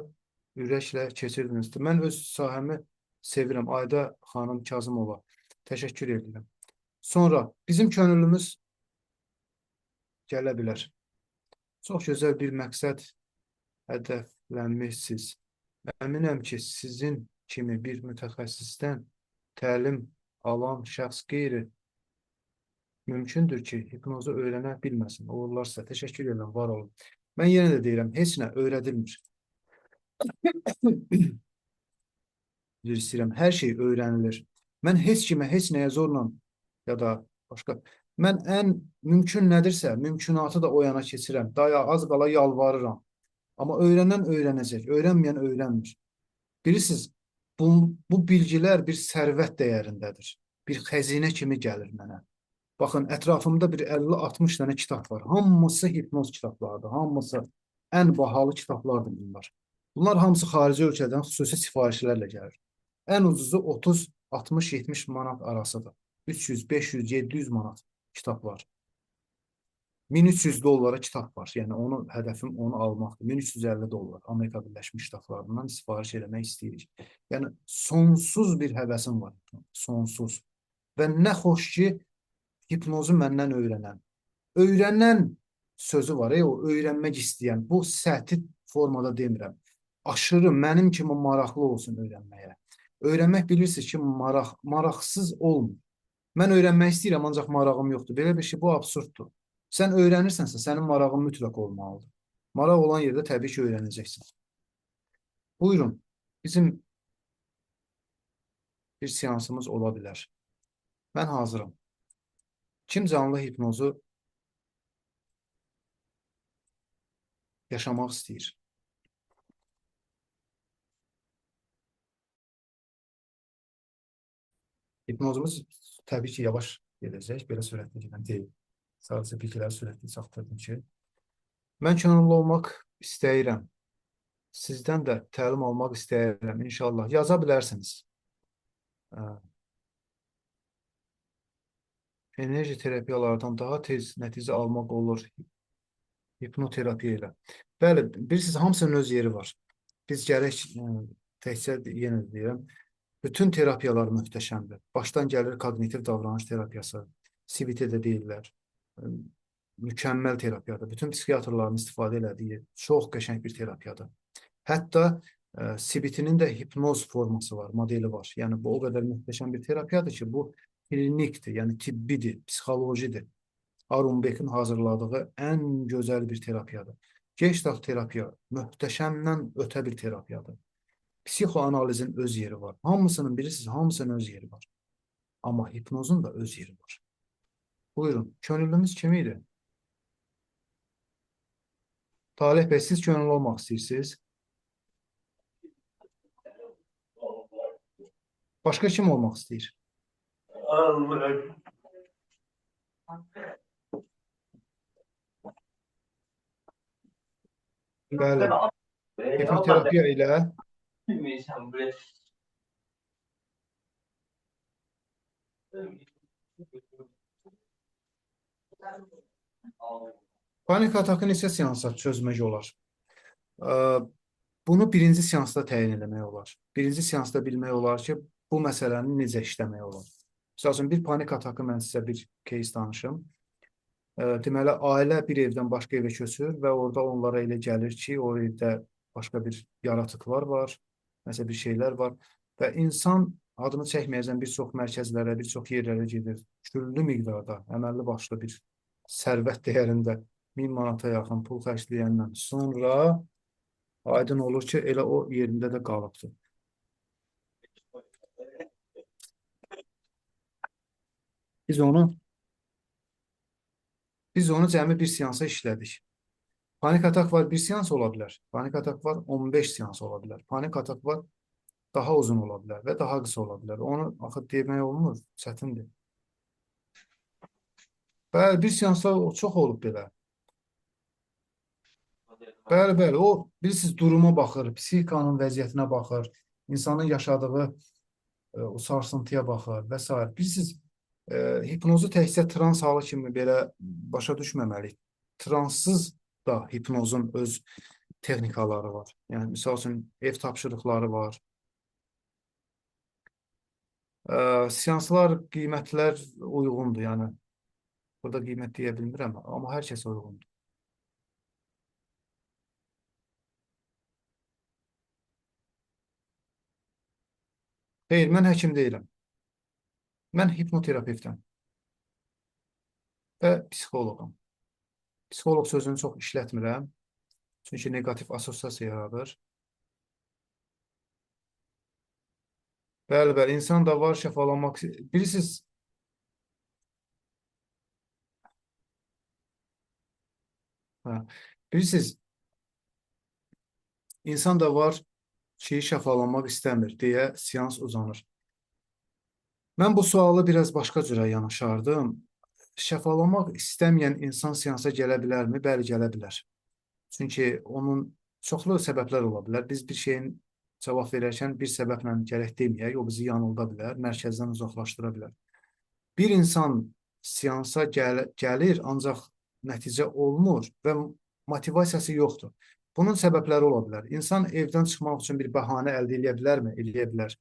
S2: ürəklə keçirdiniz. Mən öz sahəmi sevirəm. Ayda xanım Kazımova. Təşəkkür edirəm. Sonra bizim könüllümüz gələ bilər. Çox gözəl bir məqsəd hədəflənmişsiniz. Əminəm ki, sizin kimi bir mütəxəssisdən təlim alan şəxs qeyri mümkündür ki, hipnozu öyrənə bilməsin. Olurlarsa, təşəkkür edirəm, var olun. Mən yenə də deyirəm, heç nə öyrədilmir. Üzr istəyirəm, hər şey öyrənilir. Mən heç kimə, heç nəyə zorla ya da başqa, mən ən mümkün nədirsə, mümkünatı da o yana keçirəm. Daya az qala yalvarıram. Amma öyrənən öyrənəcək, öyrənməyən öyrənmir. Bilirsiniz, bu bilgilər bir sərvət dəyərindədir. Bir xəzinə kimi gəlir mənə. Baxın, ətrafımda bir 50-60 dənə kitab var. Hamısı hipnoz kitablarıdır. Hamısı ən bahalı kitablardır bunlar. Bunlar hamısı xarici ölkədən xüsusi sifarişlərlə gəlir. Ən ucuzu 30, 60, 70 manat arasıdır. 300, 500, 700 manat kitab var. 1300 dollara kitab var. Yəni onu hədəfim onu almaqdır. 1350 dollar Amerika Birləşmiş Ştatlarından sifariş eləmək istəyirik. Yəni sonsuz bir həvəsim var. Sonsuz. Və nə xoş ki, hipnozu məndən öyrənən. Öyrənən sözü var, o öyrənmək istəyən. Bu səthi formada demirəm. Aşırı mənim kimi maraqlı olsun öyrənməyə. Öyrənmək bilirsiniz ki, maraqsız olmur. Mən öyrənmək istəyirəm, ancaq marağım yoxdur. Belə bir şey, bu absurddur. Sən öyrənirsənsə, sənin marağın mütləq olmalıdır. Maraq olan yerdə təbii ki, öyrənəcəksən. Buyurun, bizim bir seansımız ola bilər. Mən hazıram. Kim canlı hipnozu yaşamaq istəyir? Hipnozumuz təbii ki, yavaş gedəcək, belə sürətli gedən deyil. Sadəcə bilgiləri sürətli çatdırdım ki, mən könüllü olmaq istəyirəm. Sizdən də təlim almaq istəyirəm, inşallah. Yaza bilərsiniz. Enerji terapiyalardan daha tez nəticə almaq olur hipnoterapiya ilə. Bəli, bilirsiniz, hamısının öz yeri var. Biz gərək, təkcə yenə deyirəm, bütün terapiyalar möhtəşəmdir. Başdan gəlir kognitiv davranış terapiyası, CBT də deyirlər. Mükəmməl terapiyadır. Bütün psixiatrların istifadə elədiyi çox qəşəng bir terapiyadır. Hətta CBT-nin də hipnoz forması var, modeli var. Yəni, bu o qədər möhtəşəm bir terapiyadır ki, bu klinikdir, yəni tibbidir, psixolojidir. Arunbekin hazırladığı ən gözəl bir terapiyadır. Gestalt terapiya möhtəşəmdən ötə bir terapiyadır. Psixoanalizin öz yeri var. Hamısının bilirsiniz, hamısının öz yeri var. Amma hipnozun da öz yeri var. Buyurun, könüllümüz kim idi? Talih bəy, siz könüllü olmaq istəyirsiniz? Başqa kim olmaq istəyir? Bəli, hipnoterapiya ilə panik atakı neçə seansa çözmək olar? Bunu birinci seansda təyin eləmək olar. Birinci seansda bilmək olar ki, bu məsələnin necə işləmək olar. Məsəl üçün, bir panik atakı mən sizə bir case danışım. Deməli, ailə bir evdən başqa evə köçür və orada onlara elə gəlir ki, o evdə başqa bir yaratıqlar var, nəsə bir şeylər var və insan adını çəkməyəcən bir çox mərkəzlərə, bir çox yerlərə gedir. Küllü miqdarda, əməlli başlı bir sərvət dəyərində 1000 manata yaxın pul xərcləyəndən sonra aydın olur ki, elə o yerində də qalıbdır. Biz onu cəmi bir seansa işlədik. Panik atak var, bir seans ola bilər. Panik atak var, 15 seans ola bilər. Panik atak var, daha uzun ola bilər və daha qısa ola bilər. Onu axı demək olmur, çətindir. Bəli, bir seansda çox olub belə. Bəli, o bilirsiniz, duruma baxır, psixikanın vəziyyətinə baxır, insanın yaşadığı o sarsıntıya baxır və s. Bilirsiniz, hipnozu təkcə trans halı kimi belə başa düşməməliyik. Transsız da hipnozun öz texnikaları var. Yəni, misal üçün, ev tapşırıqları var. Seanslar, qiymətlər uyğundur, yəni. Burada qiymət deyə bilmirəm, amma hər kəsə uyğundur. Xeyr, mən həkim deyiləm. Mən hipnoterapevtəm və psixoloqam. Psixoloq sözünü çox işlətmirəm, çünki neqativ assosiasiya yaradır. Bəli, bəli, insan da var şəfalanmaq. Bilirsiniz, hə, bilirsiniz, insan da var ki, şəfalanmaq istəmir deyə seans uzanır. Mən bu sualı biraz başqa cürə yanaşardım. Şəfalanmaq istəməyən insan seansa gələ bilərmi? Bəli, gələ bilər. Çünki onun çoxlu səbəblər ola bilər. Biz bir şeyin cavab verərkən bir səbəblə gərək deməyək, o bizi yanılda bilər, mərkəzdən uzaqlaşdıra bilər. Bir insan seansa gəlir, ancaq nəticə olmur və motivasiyası yoxdur. Bunun səbəbləri ola bilər. İnsan evdən çıxmaq üçün bir bəhanə əldə edə bilərmi? Eləyə bilər.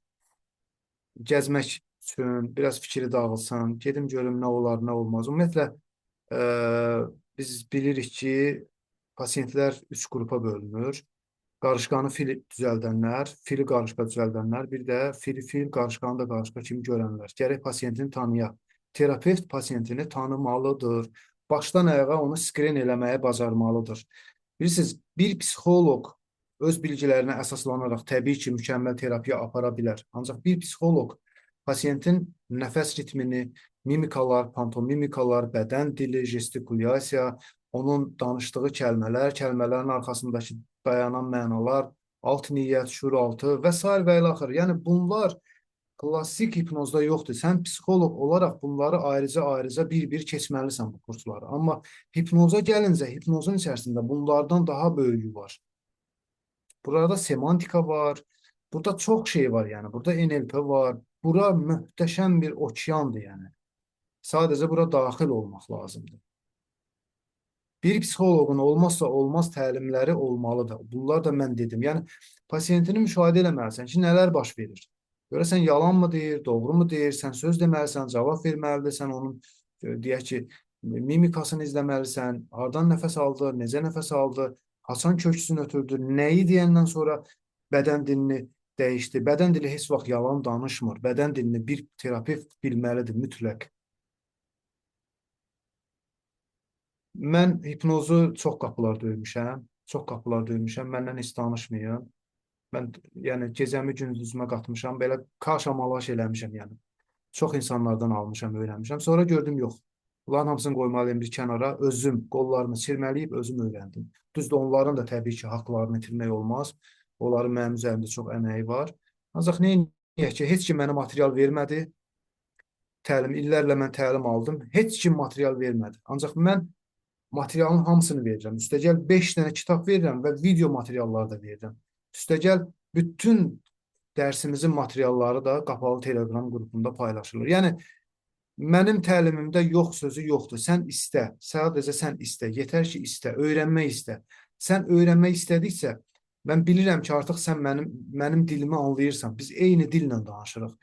S2: Gəzmək üçün, biraz fikri dağılsın, gedim görüm nə olar, nə olmaz. Ümumiyyətlə, e, biz bilirik ki, pasientlər üç qrupa bölünür. Qarışqanı fil düzəldənlər, fili qarışqa düzəldənlər, bir də fili fil, qarışqanı da qarışqa kimi görənlər. Gərək pasientini tanıyaq. Terapevt pasientini tanımalıdır. Başdan ayağa onu skrin eləməyə bacarmalıdır. Bilirsiniz, bir psixoloq öz bilgilərinə əsaslanaraq təbii ki, mükəmməl terapiya apara bilər. Ancaq bir psixoloq pasientin nəfəs ritmini, mimikalar, pantomimikalar, bədən dili, gestikulyasiya, onun danışdığı kəlmələr, kəlmələrin arxasındakı dayanan mənalar, alt niyyət, şuuraltı və s. və ilə axır. Yəni bunlar klassik hipnozda yoxdur. Sən psixoloq olaraq bunları ayrıca-ayrıca bir-bir keçməlisən bu kursları. Amma hipnoza gəlincə, hipnozun içərisində bunlardan daha böyüyü var. Burada semantika var. Burada çox şey var yəni. Burada NLP var. Bura möhtəşəm bir okeandır yəni. Sadəcə bura daxil olmaq lazımdır. Bir psixoloqun olmazsa olmaz təlimləri olmalıdır. Bunlar da mən dedim. Yəni pasiyentini müşahidə eləməlisən ki, nələr baş verir. Görəsən yalan mı deyir, doğru mu deyir, sən söz deməlisən, cavab verməlisən onun deyək ki, mimikasını izləməlisən, hardan nəfəs aldı, necə nəfəs aldı, haçan köksünü ötürdü, nəyi deyəndən sonra bədən dilini dəyişdi. Bədən dili heç vaxt yalan danışmır. Bədən dilini bir terapevt bilməlidir mütləq. Mən hipnozu çox qapılar döymüşəm. Çox qapılar döymüşəm. Məndən heç danışmayın. Mən yəni gecəmi gündüzümə qatmışam. Belə kaşamalaş eləmişəm yəni. Çox insanlardan almışam, öyrənmişəm. Sonra gördüm yox. Bunların hamısını qoymalıyım bir kənara. Özüm qollarımı çirməliyib özüm öyrəndim. Düzdür, onların da təbii ki, haqlarını itirmək olmaz. Onların mənim üzərimdə çox əməyi var. Ancaq neyək ki, heç kim mənə material vermədi. İllərlə mən təlim aldım. Heç kim material vermədi. Ancaq mən materialın hamısını verirəm. Üstəgəl 5 dənə kitab verirəm və video materialları da verirəm. Üstəgəl bütün dərsimizin materialları da qapalı Telegram qrupunda paylaşılır. Yəni mənim təlimimdə yox sözü yoxdur. Sən istə, sadəcə sən istə. Yetər ki, istə, öyrənmək istə. Sən öyrənmək istədikcə mən bilirəm ki, artıq sən mənim dilimi anlayırsan. Biz eyni dillə danışırıq.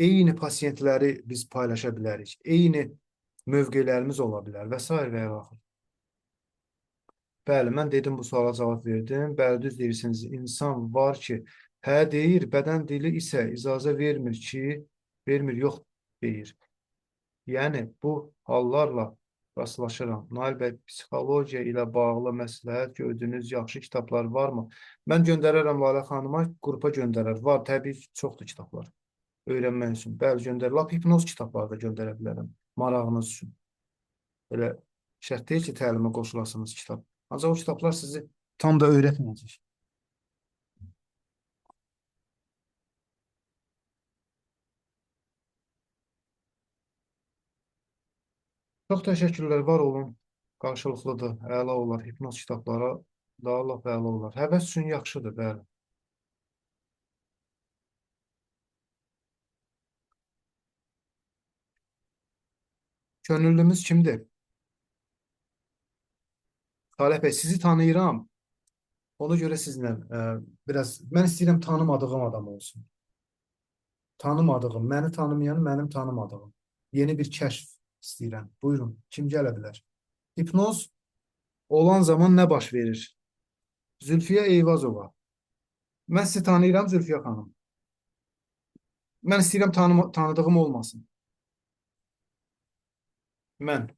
S2: Eyni pasientləri biz paylaşa bilərik. Eyni mövqelərimiz ola bilər və s. və axır. Bəli, mən dedim bu suala cavab verdim. Bəli, düz deyirsiniz. İnsan var ki, hə deyir, bədən dili isə icazə vermir ki, vermir, yox deyir. Yəni, bu hallarla rastlaşıram. Nail bəy, psixologiya ilə bağlı məsləhət gördüyünüz yaxşı kitablar varmı? Mən göndərərəm Lalə xanıma, qrupa göndərər. Var, təbii ki, çoxdur kitablar. Öyrənmək üçün. Bəli, göndər. Lap hipnoz kitabları da göndərə bilərəm. Marağınız üçün. Elə şərt deyil ki, təlimə qoşulasınız kitab. Ancaq o kitablar sizi tam da öyrətməyəcək. Çox təşəkkürlər, var olun. Qarşılıqlıdır, əla olar. Hipnoz kitablara daha lap əla olar. Həvəs üçün yaxşıdır, bəli. Könüllümüz kimdir? Salih bəy, sizi tanıyıram. Ona görə sizinlə biraz, mən istəyirəm tanımadığım adam olsun. Tanımadığım, məni tanımayan, mənim tanımadığım. Yeni bir kəşf istəyirəm. Buyurun, kim gələ bilər? Hipnoz olan zaman nə baş verir? Zülfiyə Eyvazova. Mən sizi tanıyıram, Zülfiyə xanım. Mən istəyirəm tanıdığım olmasın. Mən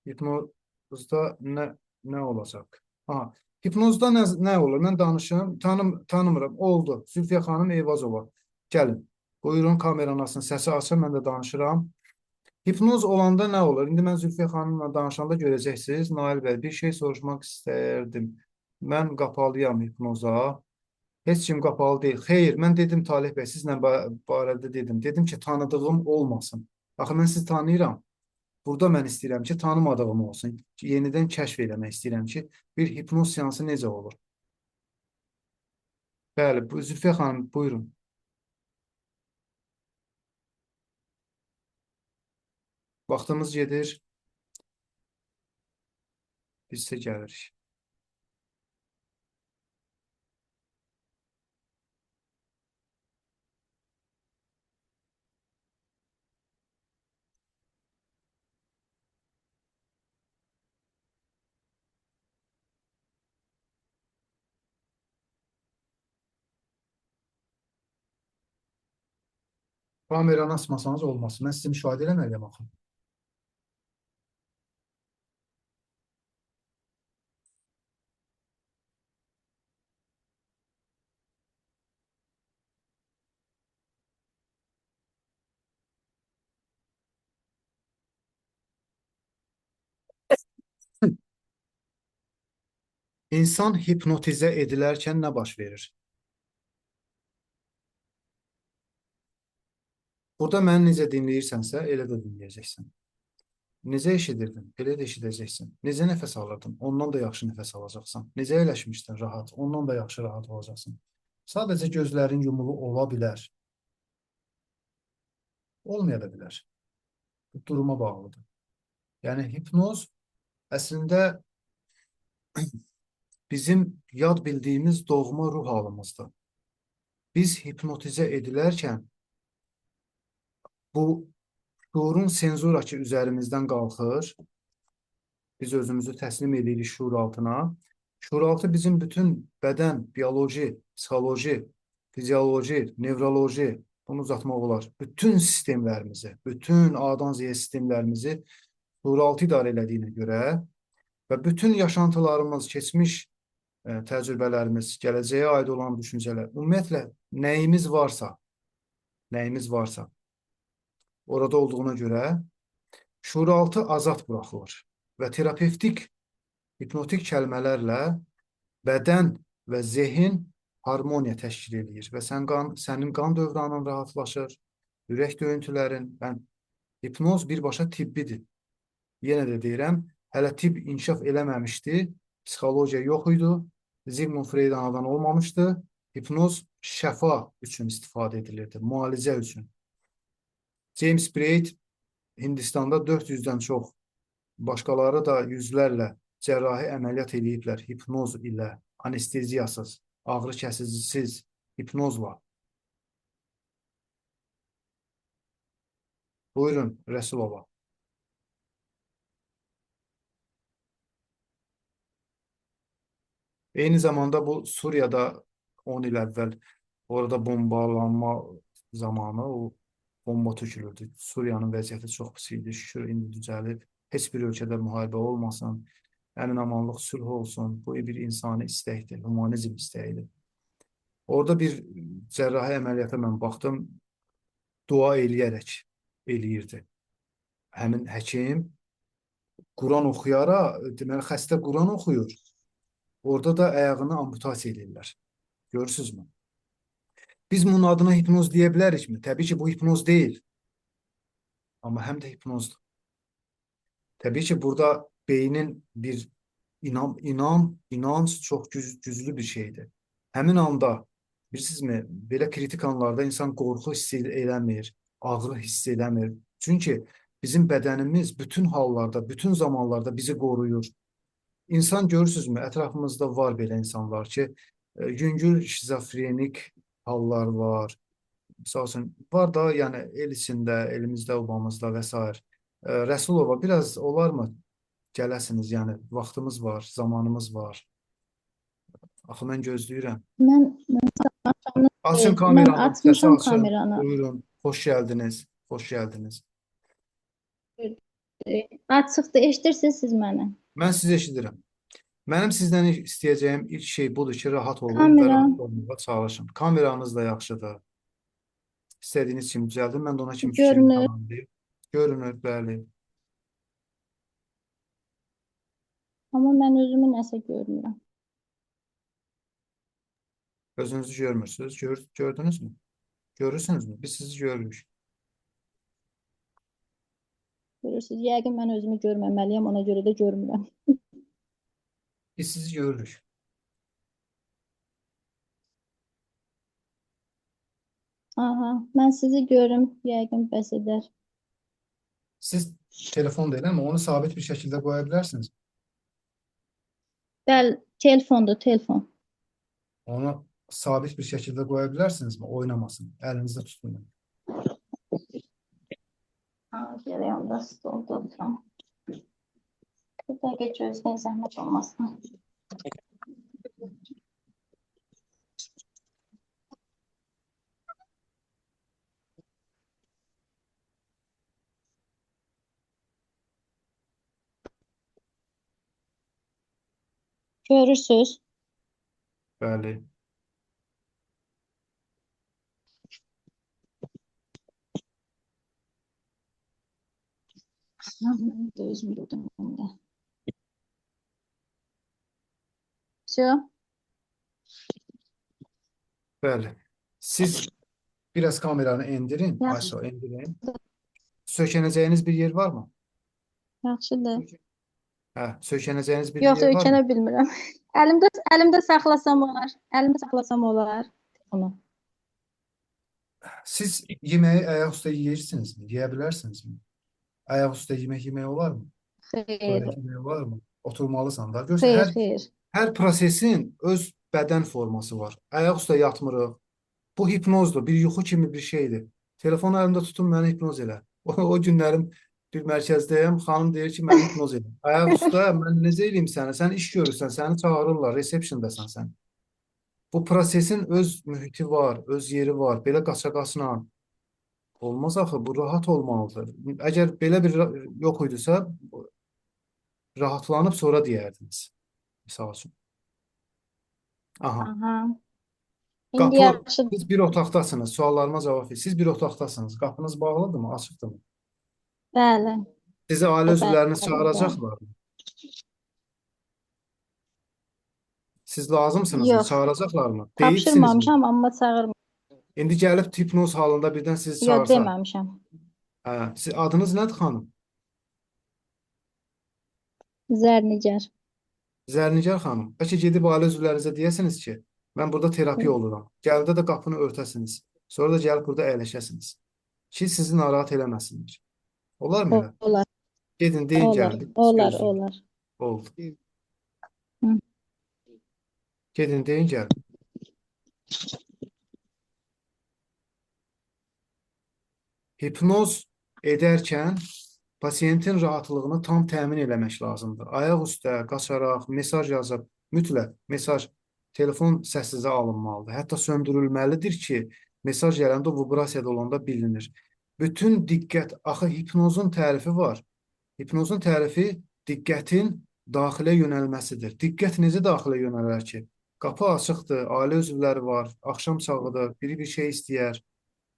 S2: hipnozda nə olacaq? Aha, hipnozda nə olur? Mən danışım, tanımıram. Oldu. Zülfiyə xanım Eyvazova. Gəlin. Buyurun kameranın açın, səsi açın, mən də danışıram. Hipnoz olanda nə olur? İndi mən Zülfiyə xanımla danışanda görəcəksiniz. Nail bəy, bir şey soruşmaq istərdim. Mən qapalıyam hipnoza. Heç kim qapalı deyil. Xeyr, mən dedim Talih bəy, sizlə barədə dedim. Dedim ki, tanıdığım olmasın. Axı mən sizi tanıyıram. Burada mən istəyirəm ki, tanımadığım olsun. Yenidən kəşf eləmək istəyirəm ki, bir hipnoz seansı necə olur? Bəli, bu Zülfiyə xanım, buyurun. Vaxtımız gedir, biz isə gəlirik. Kameranı açmasanız olmaz. Mən sizi müşahidə eləməliyəm axı. İnsan hipnotizə edilərkən nə baş verir? Burada məni necə dinləyirsənsə, elə də dinləyəcəksən. Necə eşidirdin? Elə də eşidəcəksən. Necə nəfəs alırdın? Ondan da yaxşı nəfəs alacaqsan. Necə əyləşmişdin rahat? Ondan da yaxşı rahat olacaqsan. Sadəcə gözlərin yumulu ola bilər. Olmaya da bilər. Bu duruma bağlıdır. Yəni hipnoz əslində bizim yad bildiyimiz doğma ruh halımızdır. Biz hipnotizə edilərkən bu şuurun senzurası üzərimizdən qalxır. Biz özümüzü təslim edirik şuur altına. Şuur altı bizim bütün bədən, bioloji, psixoloji, fizioloji, nevroloji, bunu uzatmaq olar. Bütün sistemlərimizi, bütün A-dan Z-yə sistemlərimizi şuur altı idarə elədiyinə görə və bütün yaşantılarımız, keçmiş təcrübələrimiz, gələcəyə aid olan düşüncələr, ümumiyyətlə nəyimiz varsa, orada olduğuna görə şuuraltı azad buraxılır və terapevtik, hipnotik kəlmələrlə bədən və zehin harmoniya təşkil edir və sənin qan dövranın rahatlaşır, ürək döyüntülərin, hipnoz birbaşa tibbidir. Yenə də deyirəm, hələ tibb inkişaf eləməmişdi, psixologiya yox idi, Sigmund Freud anadan olmamışdı, hipnoz şəfa üçün istifadə edilirdi, müalicə üçün. James Braid Hindistanda 400-dən çox, başqaları da yüzlərlə cərrahi əməliyyat ediblər hipnoz ilə, anesteziyasız, ağrı kəsicisiz, hipnozla. Buyurun, Rəsulova. Eyni zamanda bu Suriyada 10 il əvvəl orada bombalanma zamanı o bomba tökülürdü. Suriyanın vəziyyəti çox pis idi. Şükür indi düzəlib. Heç bir ölkədə müharibə olmasın, əmin-amanlıq, sülh olsun. Bu bir insani istəkdir, humanizm istəyidir. Orada bir cərrahi əməliyyata mən baxdım, dua eləyərək eləyirdi. Həmin həkim Quran oxuyaraq, deməli xəstə Quran oxuyur. Orada da ayağını amputasiya edirlər. Görürsünüzmü? Biz bunun adına hipnoz deyə bilərikmi? Təbii ki, bu hipnoz deyil. Amma həm də hipnozdur. Təbii ki, burada beynin bir inanc çox güclü bir şeydir. Həmin anda, bilirsinizmi, belə kritik anlarda insan qorxu hiss eləmir, ağrı hiss eləmir. Çünki bizim bədənimiz bütün hallarda, bütün zamanlarda bizi qoruyur. İnsan görürsünüzmü, ətrafımızda var belə insanlar ki, yüngül şizofrenik hallar var. Misal üçün, var da, yəni el içində, elimizdə, obamızda və s. Rəsulova, biraz olarmı gələsiniz, yəni vaxtımız var, zamanımız var. Axı mən gözləyirəm.
S3: Mən
S2: Açın
S3: Mən
S2: kameranı, səsi
S3: açmışam
S2: açın.
S3: kameranı.
S2: Buyurun. Hoş geldiniz. Hoş geldiniz.
S3: Açıqdır, eşidirsiniz siz məni.
S2: Mən sizi eşidirəm. Mənim sizdən istəyəcəyim ilk şey budur ki, rahat olun və
S3: Kamera
S2: rahat olmağa çalışın. Kameranız da yaxşıdır. İstədiyiniz kimi düzəldin. Mən də ona kimi fikrimi
S3: görünür.
S2: tamamlayım. Görünür, bəli.
S3: Amma mən özümü nəsə görmürəm.
S2: Özünüzü görmürsünüz. Gördünüz mü? Görürsünüz mü? Biz sizi görürük.
S3: Görürsünüz, yəqin mən özümü görməməliyəm, ona görə də görmürəm.
S2: Biz sizi görürük.
S3: Aha, mən sizi görüm, yəqin bəs edər.
S2: Siz telefon değil ama onu sabit bir şekilde koyabilirsiniz.
S3: Bəli, telefondur, telefon.
S2: Onu sabit bir şekilde koyabilirsiniz mi? Oynamasın. Elinizde tutun.
S3: Ha, gələk onda stolda oturam. Bir dəqiqə gözləyin, zəhmət olmasın. Görürsünüz.
S2: Bəli.
S3: Mən də özüm gördüm onda. Şu,
S2: Bəli. Siz biraz kameranı indirin.
S3: yaxşı,
S2: Aşağı indirin. Sökənəcəyiniz bir yer var mı?
S3: yaxşıdır.
S2: Sökənəcəyiniz bir
S3: Yox,
S2: yer var
S3: ölkənə
S2: mı?
S3: bilmirəm. Əlimdə saxlasam olar. Əlimdə saxlasam olar. Onu.
S2: Siz yemeği ayaküstü yiyirsiniz mi? Yiyebilirsiniz mi? Ayaküstü yemek yemeği olar mı?
S3: Xeyr,
S2: Böyle yemeği var mı? Oturmalısan da. Görsən,
S3: xeyr,
S2: hər,
S3: xeyr.
S2: hər prosesin öz bədən forması var. Ayaküstü yatmırıq. Bu hipnozdur. Bir yuxu kimi bir şeydir. Telefonu əlimdə tutun, məni hipnoz elə. O günlərim bir mərkəzdəyəm. Xanım deyir ki, məni hipnoz elə. Ayaq üstə mən necə eləyim səni? Sən iş görürsən, səni çağırırlar, resepsiyondasan sən. Bu prosesin öz mühiti var, öz yeri var. Belə qaça-qaçla olmaz axı. Bu rahat olmalıdır. Əgər belə bir yox idisə, rahatlanıb sonra deyərdiniz. Misal üçün. Aha.
S3: Aha. İndi
S2: Qapı,
S3: yaxşıdır.
S2: siz bir otaqdasınız. Suallarıma cavab verin. Siz bir otaqdasınız. Qapınız bağlıdırmı, açıqdırmı?
S3: Bəli,
S2: Sizi ailə üzvlərini
S3: bəli, bəli.
S2: çağıracaqlar mı? Siz lazımsınızmı?
S3: Yox,
S2: Çağıracaqlar mı? Deyibsinizmi?
S3: tapşırmamışam, amma çağırmır.
S2: İndi gəlib hipnoz halında birdən sizi
S3: Yox,
S2: çağırsa.
S3: deməmişəm.
S2: Adınız nədir xanım?
S3: Zərnicar.
S2: Zərnicar xanım. Bəlkə gedib ailə üzvlərinizə deyəsiniz ki, mən burada terapiya oluram. Gəldə də qapını örtəsiniz. Sonra da gəlib burada əyləşəsiniz. Ki, sizi narahat eləməsinlər. Olar mı elə?
S3: Olar,
S2: Gedin, deyin
S3: olar,
S2: gəlin. Biz
S3: olar,
S2: gözləyək.
S3: olar.
S2: Oldu.
S3: Hı.
S2: Gedin, deyin gəlin. Hipnoz edərkən pasiyentin rahatlığını tam təmin eləmək lazımdır. Ayaq üstə, qaçaraq, mesaj yazıb, mütləq mesaj telefon səssizə alınmalıdır. Hətta söndürülməlidir ki, mesaj gələndə vibrasiyada olanda bilinir. Bütün diqqət, axı hipnozun tərifi var. Hipnozun tərifi diqqətin daxilə yönəlməsidir. Diqqət necə daxilə yönələr ki? Qapı açıqdır, ailə üzvləri var, axşam çağıdır, biri bir şey istəyər.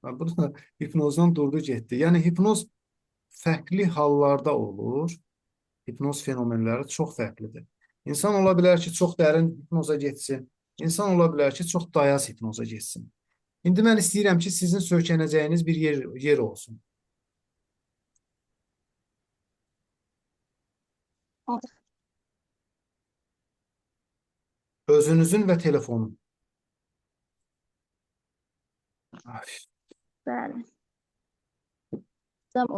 S2: Bu da hipnozdan durdu getdi. Yəni hipnoz fərqli hallarda olur. Hipnoz fenomenləri çox fərqlidir. İnsan ola bilər ki, çox dərin hipnoza getsin. İnsan ola bilər ki, çox dayaz hipnoza getsin. İndi mən istəyirəm ki, sizin söykənəcəyiniz bir yer olsun. Özünüzün və telefonun. Ay,
S3: Bəli.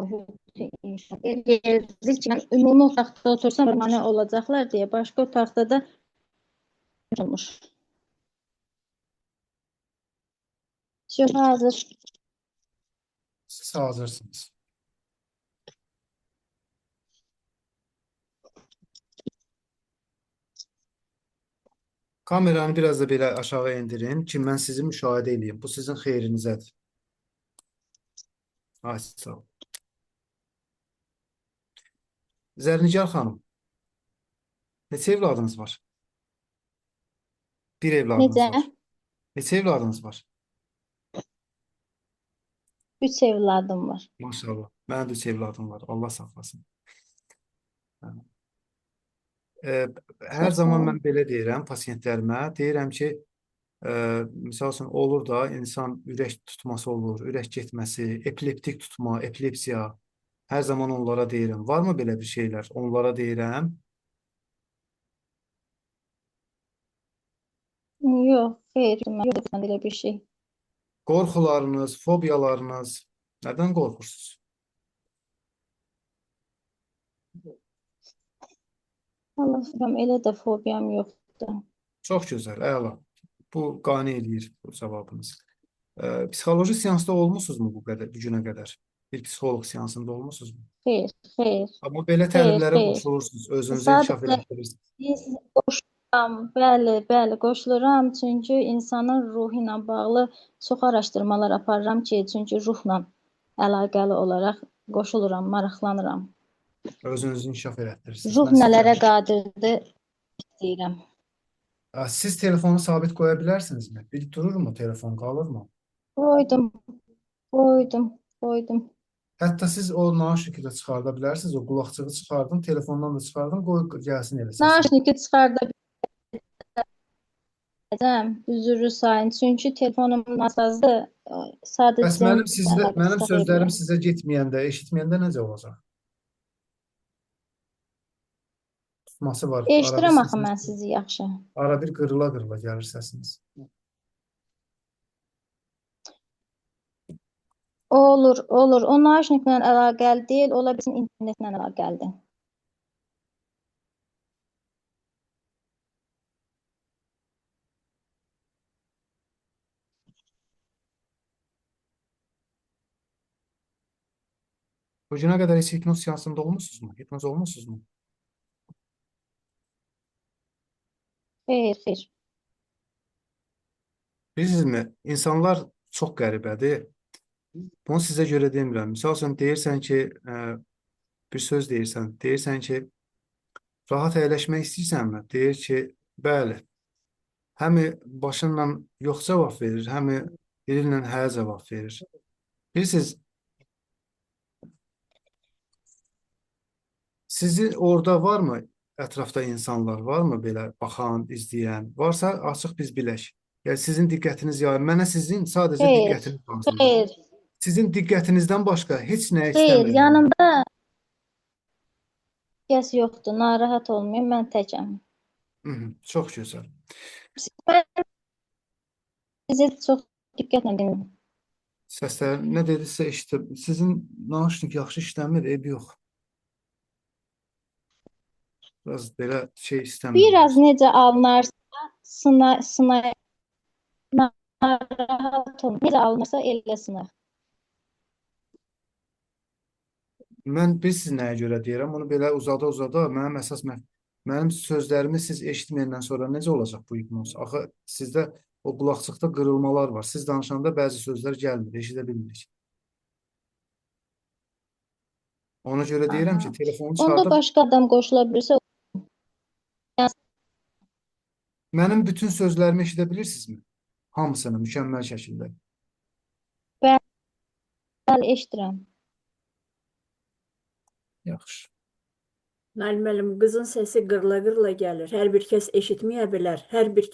S3: O inşa edildik ki, mən ümumi otaqda otursam, mənə olacaqlar deyə, başqa otaqda da olmuş. Çox hazır.
S2: siz hazırsınız. Kameranı biraz da belə aşağı endirin ki, mən sizi müşahidə edeyim. Bu sizin xeyrinizədir. Ay, sağ ol. Zərnicar xanım, neçə evladınız var? Bir evladınız
S3: Necə?
S2: var. Neçə evladınız var?
S3: 3 evladım var.
S2: Maşallah. Mənim də 3 evladım var. Allah saxlasın. Ə, Hər
S3: Çox sağ
S2: zaman
S3: olun.
S2: mən belə deyirəm pasiyentlərimə. Deyirəm ki, misal üçün olur da insan ürək tutması olur, ürək getməsi, epileptik tutma, epilepsiya. Hər zaman onlara deyirəm. Varmı belə bir şeylər? Onlara deyirəm.
S3: Yox, xeyr, yox belə bir şey.
S2: Qorxularınız, fobiyalarınız, nədən qorxursunuz?
S3: Allah bilmirəm, elə də fobiyam yoxdur.
S2: Çox gözəl, əla. Bu qane eləyir bu cavabınız. Psixoloji seansda olmusunuzmu bu günə qədər? Bir psixoloq seansında olmusunuzmu?
S3: Xeyr, xeyr,
S2: Amma belə
S3: xeyr,
S2: təlimlərə
S3: xeyr.
S2: qoşulursunuz, özünüzü inkişaf
S3: Sadəcə
S2: elətdirirsiniz.
S3: biz qoşuluram, bəli, bəli, qoşuluram. Çünki insanın ruhu ilə bağlı çox araşdırmalar aparıram ki, çünki ruhla əlaqəli olaraq qoşuluram, maraqlanıram.
S2: Özünüzü inkişaf elətdirirsiniz.
S3: Ruh
S2: Mən sizə
S3: nələrə qadirdir deyirəm.
S2: Siz telefonu sabit qoya bilərsinizmi? Bir dururmu telefon, qalırmı?
S3: Qoydum, qoydum, qoydum.
S2: Hətta siz o naşniki də çıxarda bilərsiniz, o qulaqçığı çıxardın, telefondan da çıxardın, qoy gəlsin elə səsin.
S3: Naşniki çıxarda biləcəm, üzrü sayın. Çünki telefonum nasazdır,
S2: Bəs
S3: sadəcə
S2: mənim
S3: saxlaya
S2: sözlərim
S3: bilirəm.
S2: sizə getməyəndə, eşitməyəndə necə olacaq? Tutması var.
S3: Eşidirəm axı mən sizi yaxşı.
S2: Ara bir qırıla-qırıla gəlir səsiniz.
S3: Olur, olur. O naşniklə əlaqəli deyil, ola bilsin internetlə əlaqəlidir.
S2: Bu günə qədər heç hipnoz seansında olmusunuzmu? Hipnoz olmusunuzmu?
S3: Xeyr, xeyr.
S2: Bilirsizmi, insanlar çox qəribədir. Bunu sizə görə demirəm. Misal üçün deyirsən ki, bir söz deyirsən ki, rahat əyləşmək istəyirsənmi? Deyir ki, bəli. Həmi başınla yox cavab verir, həmi dilinlə hə cavab verir. Bilirsiniz, sizin orada varmı, ətrafda insanlar varmı belə baxan, izləyən? Varsa açıq biz bilək. Yəni sizin diqqətiniz yayın. Mənə sizin sadəcə
S3: Xeyr,
S2: diqqətiniz lazımdır.
S3: xeyr,
S2: Sizin diqqətinizdən başqa heç nə
S3: xeyr.
S2: istəmirəm.
S3: Yanımda kəs yoxdur. Narahat olmayın, mən təkəm.
S2: Çox gözəl.
S3: Mən sizi çox diqqətlə dinləyirəm.
S2: Səslər nə dedisə eşitdim. Sizin naşnik yaxşı işləmir, eybi yox. Biraz belə şey istəmirəm.
S3: Biraz necə alınarsa, sınay, narahat olmayın. Necə alınarsa elə sınaq.
S2: Mən siz nəyə görə deyirəm, onu belə uzada mənim sözlərimi siz eşitməyəndən sonra necə olacaq bu hipnoz? Axı sizdə o qulaqçıqda qırılmalar var. Siz danışanda bəzi sözlər gəlmir, eşidə bilmirik. Ona görə deyirəm ki, telefonu
S3: Onda
S2: çıxardıb
S3: başqa adam qoşula bilirsə,
S2: mənim bütün sözlərimi eşidə bilirsinizmi? Hamısını mükəmməl şəkildə.
S3: bəli, eşidirəm.
S2: Yaxşı.
S4: Nail müəllim, qızın səsi qırla-qırla gəlir. Hər bir kəs eşitməyə bilər. Hər bir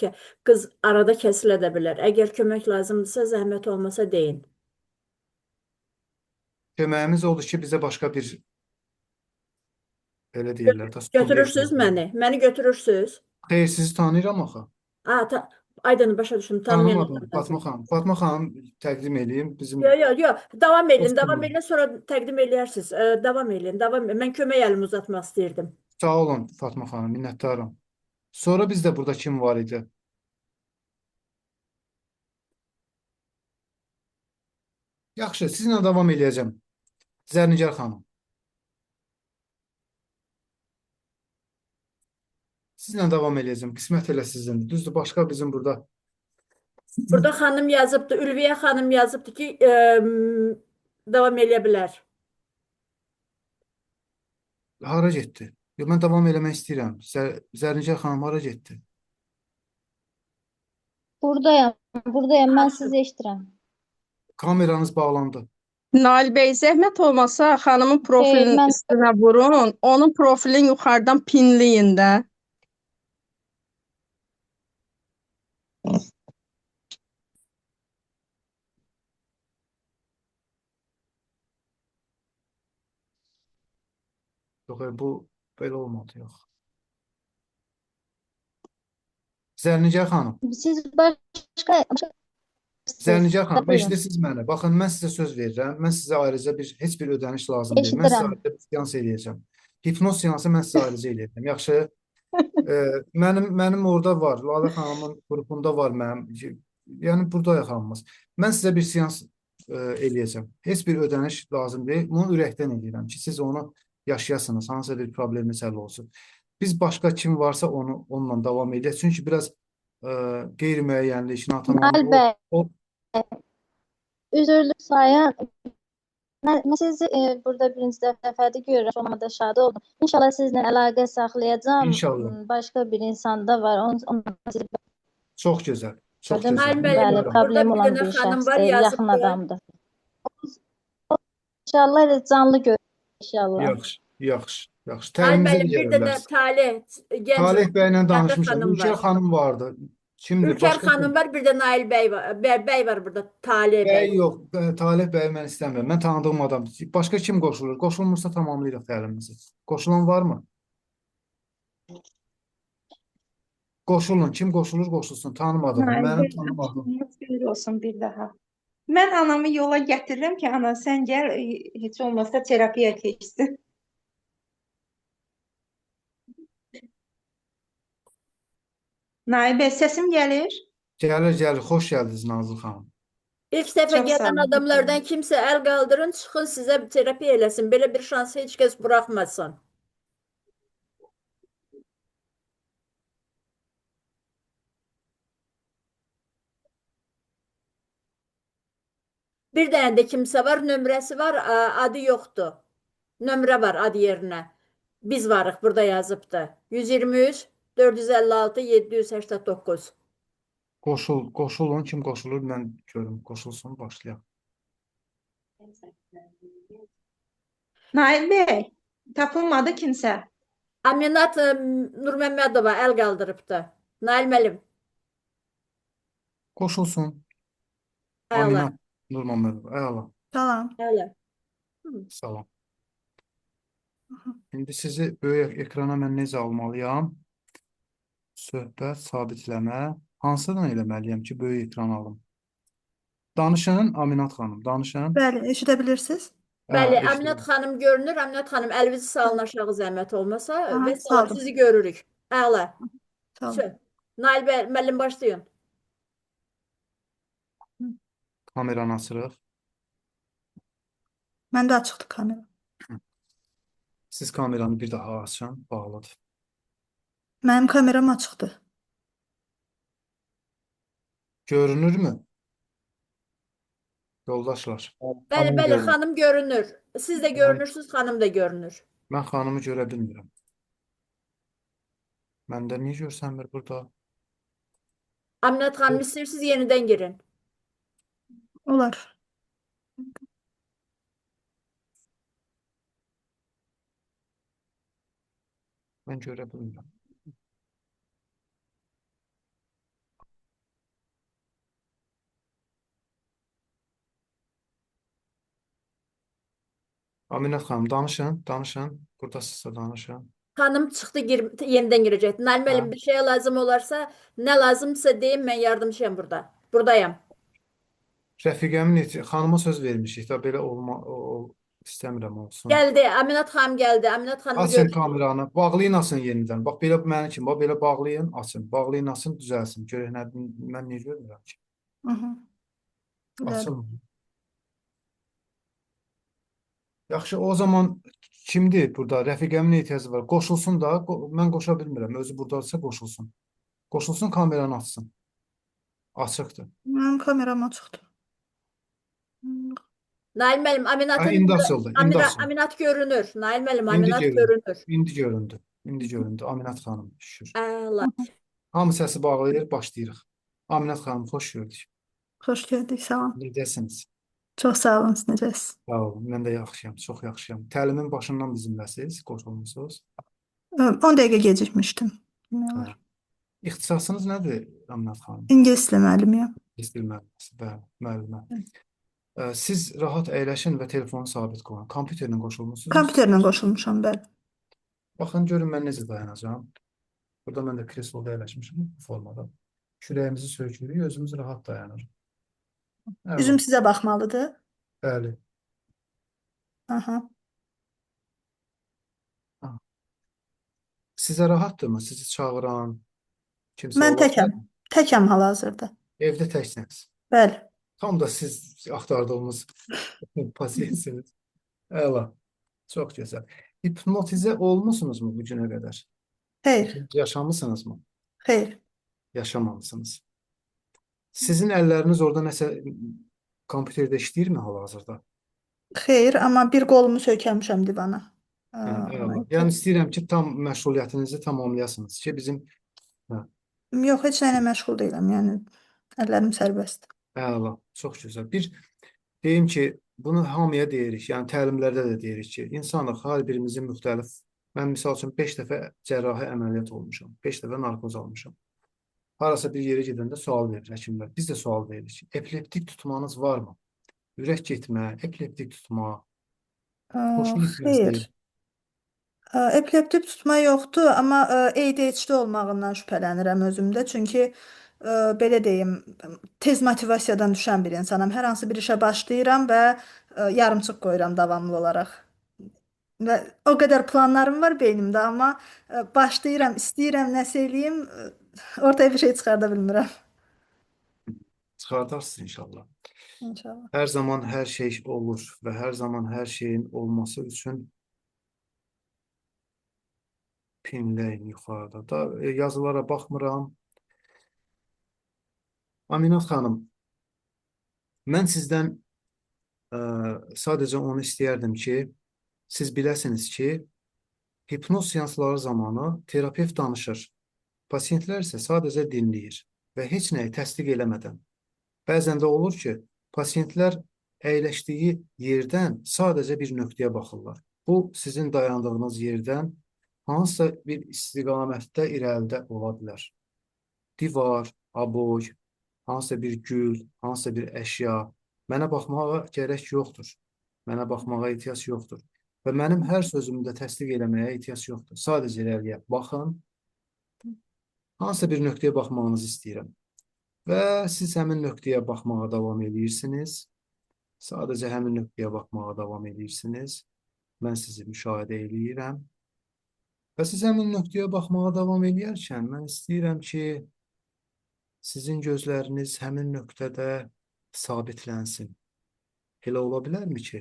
S4: qız arada kəsilə də bilər. Əgər kömək lazımdırsa, zəhmət olmasa deyin.
S2: Köməyimiz odur ki, bizə başqa bir belə deyirlər də.
S4: Götürürsüz məni? Məni götürürsüz?
S2: Xeyr, sizi tanıyıram axı.
S4: Aydın, başa düşdüm.
S2: Tanımadım. Fatma xanım. Fatma xanım təqdim edeyim. Bizim
S4: Yox. Davam edin,
S2: Dostum
S4: davam
S2: benim.
S4: edin, sonra təqdim eləyərsiniz. Davam edin, Mən kömək əlimi uzatmaq istəyirdim.
S2: Sağ olun Fatma xanım, minnətdaram. Sonra bizdə burada kim var idi? Yaxşı, sizinlə davam edəcəm. Zərnicar xanım. Sizlə davam edəcəm. Qismət elə sizindir. Düzdür, başqa bizim burada
S4: Burada xanım yazıbdı, Ülviyə xanım yazıbdı ki, davam eləyə bilər.
S2: hara getdi? Yox, mən davam eləmək istəyirəm. Zərnicə xanım hara getdi?
S3: Buradayam, buradayam. Mən
S4: Yaxşı.
S3: sizi eşidirəm.
S2: Kameranız bağlandı.
S5: Nail bəy, zəhmət olmasa xanımın profilinin
S3: mən-
S5: üstünə vurun. Onun profilini yuxarıdan pinləyin də.
S2: Yox, bu belə olmadı, yox. Zərnicə xanım.
S3: Siz başqa
S2: Zərnicə xanım,
S3: Buyurun.
S2: eşidirsiniz məni? Baxın, mən sizə söz verirəm. Mən sizə ayrıca heç bir ödəniş lazım deyil. Mən sizə
S3: Eşidirəm.
S2: ayrıca bir seans eləyəcəm. Hipnoz seansı mən sizə ayrıca eləyəcəm. Yaxşı. Mənim orada var. Lalə xanımın qrupunda var mənim. Yəni buradayıq hamımız. Mən sizə bir seans eləyəcəm. Heç bir ödəniş lazım deyil. Bunu ürəkdən eləyirəm ki, siz onu yaşayasınız. Hansısa bir probleminiz həll olsun. Biz başqa kim varsa onunla davam edək. Çünki biraz qeyri-müəyyənlik,
S3: Nail
S2: natamamlıq
S3: bəy,
S2: o
S3: üzürlü sayan. Mən sizi burada birinci dəfədir görürəm. Olmada şad oldum. İnşallah sizlə əlaqə saxlayacağam.
S2: İnşallah.
S3: Başqa bir insan da var. Onu sizi
S2: çox gözəl. Çox
S3: gördüm.
S2: gözəl.
S4: Nail müəllim,
S3: Bəli,
S4: burada
S3: problem
S4: bir
S3: olan
S4: dənə
S3: bir
S4: xanım var,
S3: şəxsdir,
S4: yazıbdı.
S3: yaxın adamdır. İnşallah elə canlı görürük inşallah.
S2: Yaxşı, yaxşı, yaxşı.
S4: Nail
S2: Təlimizə
S4: müəllim,
S2: də
S4: bir
S2: gələ
S4: dənə
S2: bilərsiniz.
S4: Talih, gənc
S2: Talih bəylə
S4: Ülkər
S2: danışmışam.
S4: xanım
S2: Ülkər
S4: var.
S2: xanım vardı. Kimdir?
S4: Ülkər
S2: Başqa
S4: xanım var, bir də Nail bəy var. Bəy var burada, Talih
S2: bəy
S4: bəy.
S2: yox. Talih bəyi mən istəmirəm. Mən tanıdığım adamdır. Başqa kim qoşulur? Qoşulmursa tamamlayırıq təlimizi. Qoşulan varmı? Qoşulun. Kim qoşulur, qoşulsun. Tanımadığım.
S6: Nail
S2: Mənim
S6: bəy,
S2: tanımadığım.
S6: axşamınız xeyir olsun bir daha. Mən anamı yola gətirirəm ki, ana sən gəl, heç olmazsa terapiya keçsin. Nail bəy, səsim gəlir?
S2: Gəlir, gəlir. Xoş gəldiniz Nazlı xanım.
S4: İlk dəfə
S6: Çox sağ
S4: gələn
S6: olun.
S4: adamlardan kimsə əl qaldırın, çıxın sizə terapiya eləsin. Belə bir şansı heç kəs buraxmasın. Bir dənə də kimsə var, nömrəsi var, adı yoxdur. Nömrə var adı yerinə. Biz varıq, burada yazıbdı. 123 456 789.
S2: Qoşulun. Kim qoşulur? Mən görüm. Qoşulsun, başlayaq.
S6: Nail bəy, tapılmadı kimsə.
S4: Aminat Nurməmmədova əl qaldırıbdı. Nail müəllim,
S2: Qoşulsun.
S4: əla,
S2: Aminat Nurməmmədov. Əla.
S1: Salam.
S4: əla.
S2: Salam. İndi sizi böyük ekrana mən necə almalıyam? Söhbət, sabitləmə. Hansıdan eləməliyəm ki, böyük ekran alım? Danışın, Aminat xanım, danışın.
S1: Bəli, eşidə bilirsiniz?
S4: Bəli,
S2: eşidirəm.
S4: Aminat xanım görünür. Aminat xanım əlinizi salın aşağı zəhmət olmasa
S1: Aha,
S4: və
S1: saldım.
S4: sizi görürük. Əla.
S1: Tamam.
S4: Söz. Nail bəy, müəllim başlayın.
S2: Kameranı açırıq.
S1: Məndə açıqdır kamera.
S2: Siz kameranı bir daha açın, bağladı.
S1: Mənim kameram açıqdır.
S2: Görünürmü? Yoldaşlar,
S4: Bəli, bəli, xanım görünür. Siz də görünürsünüz, xanım da görünür.
S2: mən xanımı görə bilmirəm. Məndə niyə görsənmir burada?
S4: Aminat xanım istəyirsiniz yenidən girin.
S1: Olar.
S2: Mən görə bilmirəm. Aminat xanım, danışın. Burada sizə danışın.
S4: Xanım çıxdı, yenidən girəcək. Nail müəllim,
S2: Hə.
S4: bir şey lazım olarsa, nə lazımsa deyin, mən yardımçıyam burada. Buradayam.
S2: Rəfiqəmin xanıma söz vermişik da belə istəmirəm olsun.
S4: Gəldi, Aminat xanım gəldi. Aminat xanım
S2: Açın
S4: görüşürük.
S2: kameranı, bağlayın açın yenidən. Bax belə mənim kimi, bax belə bağlayın, açın. Bağlayın açın, düzəlsin. Görək nə mən niyə görmürəm ki?
S1: Mhm. Bəli.
S2: Açın. Yaxşı, o zaman Kimdir burada? Rəfiqəmin ehtiyacı var. Qoşulsun da. Mən qoşa bilmirəm. Özü buradadırsa qoşulsun. Qoşulsun, kameranı açsın. Açıqdır.
S7: Mənim kameram açıqdır.
S4: Nail müəllim,
S2: Ha, indi açıldı. İndi açıldı.
S4: Aminat görünür. Nail müəllim,
S2: İndi
S4: Aminat
S2: göründü.
S4: görünür.
S2: İndi göründü. İndi göründü. Aminat xanım, şükür.
S4: Əla.
S2: Hamı səsi bağlayır, başlayırıq. Aminat xanım, xoş gördük.
S7: Xoş gəldik, salam.
S2: Necəsiniz?
S7: Çox sağ olun, siz necəsiz?
S2: Sağ olun. Mən də yaxşıyam, çox yaxşıyam. Təlimin başından bizimləsiz, qoşulmusunuz.
S7: 10 dəqiqə gecikmişdim.
S2: Hə. İxtisasınız nədir, Aminat xanım?
S7: İngilis dili müəllimiyəm.
S2: İstil müəlliməsiz, bəli, müəllimə. Siz rahat əyləşin və telefonu sabit qoyun. Kompüterlə qoşulmusunuz.
S7: Kompüterlə qoşulmuşam, bəli.
S2: Baxın, görün mən necə dayanacağam. Burada mən də kresloda əyləşmişim bu formada. Kürəyimizi sökürük, özümüz rahat dayanır. Əla.
S7: Üzüm sizə baxmalıdır.
S2: Bəli.
S7: Aha.
S2: Sizə rahatdırmı? Sizi çağıran kimsə
S7: Mən
S2: ola
S7: təkəm.
S2: bilər?
S7: Təkəm hal-hazırda.
S2: Evdə təksiniz.
S7: Bəli.
S2: Tam da siz axtardığımız pasiyentsiniz. Əla. Çox gözəl. Hipnotizə olmusunuzmu bu günə qədər?
S7: Xeyr,
S2: Yaşamısınız mı?
S7: xeyr.
S2: Yaşamamısınız. Sizin əlləriniz orada nəsə kompüterdə işləyirmi hal-hazırda?
S7: Xeyr, amma bir qolumu söykəmişəm divana.
S2: Əla. Yəni istəyirəm ki, tam məşğuliyyətinizi tamamlayasınız ki, bizim
S7: Yox, heç nə ilə məşğul deyiləm. Yəni əllərim sərbəstdir.
S2: əla, çox gözəl. Bir deyim ki, bunu hamıya deyirik, yəni təlimlərdə də deyirik ki, insanıq, hər birimizin müxtəlif. Mən misal üçün 5 dəfə cərrahi əməliyyat olmuşam, 5 dəfə narkoz almışam. Harasa bir yerə gedəndə sual verir həkimlər. Biz də sual veririk. Epileptik tutmanız varmı? Ürək getmə, epileptik tutma, xoşunuz
S7: Xeyr.
S2: gəlsin.
S7: Epileptik tutma yoxdur, amma ADHD olmağından şübhələnirəm özümdə. Çünki belə deyim, tez motivasiyadan düşən bir insanam. Hər hansı bir işə başlayıram və yarımçıq qoyuram davamlı olaraq. Və o qədər planlarım var beynimdə, amma başlayıram, istəyirəm, nəsə eləyim, ortaya bir şey çıxarda bilmirəm.
S2: Çıxardarsınız inşallah.
S7: İnşallah.
S2: Hər zaman hər şey olur və hər zaman hər şeyin olması üçün pinləyin yuxarıda. Da yazılara baxmıram. Aminat xanım, mən sizdən sadəcə onu istəyərdim ki, siz biləsiniz ki, hipnoz seansları zamanı terapevt danışır. Pasiyentlər isə sadəcə dinləyir və heç nəyi təsdiq eləmədən. Bəzən də olur ki, pasiyentlər əyləşdiyi yerdən sadəcə bir nöqtəyə baxırlar. Bu, sizin dayandığınız yerdən hansısa bir istiqamətdə irəlidə ola bilər. Divar, aboy, hansısa bir gül, hansısa bir əşya. Mənə baxmağa gərək yoxdur. Mənə baxmağa ehtiyac yoxdur. Və mənim hər sözümü də təsdiq eləməyə ehtiyac yoxdur. Sadəcə irəliyə baxın. Hansısa bir nöqtəyə baxmağınızı istəyirəm. Və siz həmin nöqtəyə baxmağa davam edirsiniz. Sadəcə həmin nöqtəyə baxmağa davam edirsiniz. Mən sizi müşahidə edirəm. Və siz həmin nöqtəyə baxmağa davam edərkən mən istəyirəm ki, sizin gözləriniz həmin nöqtədə sabitlənsin. Elə ola bilərmi ki?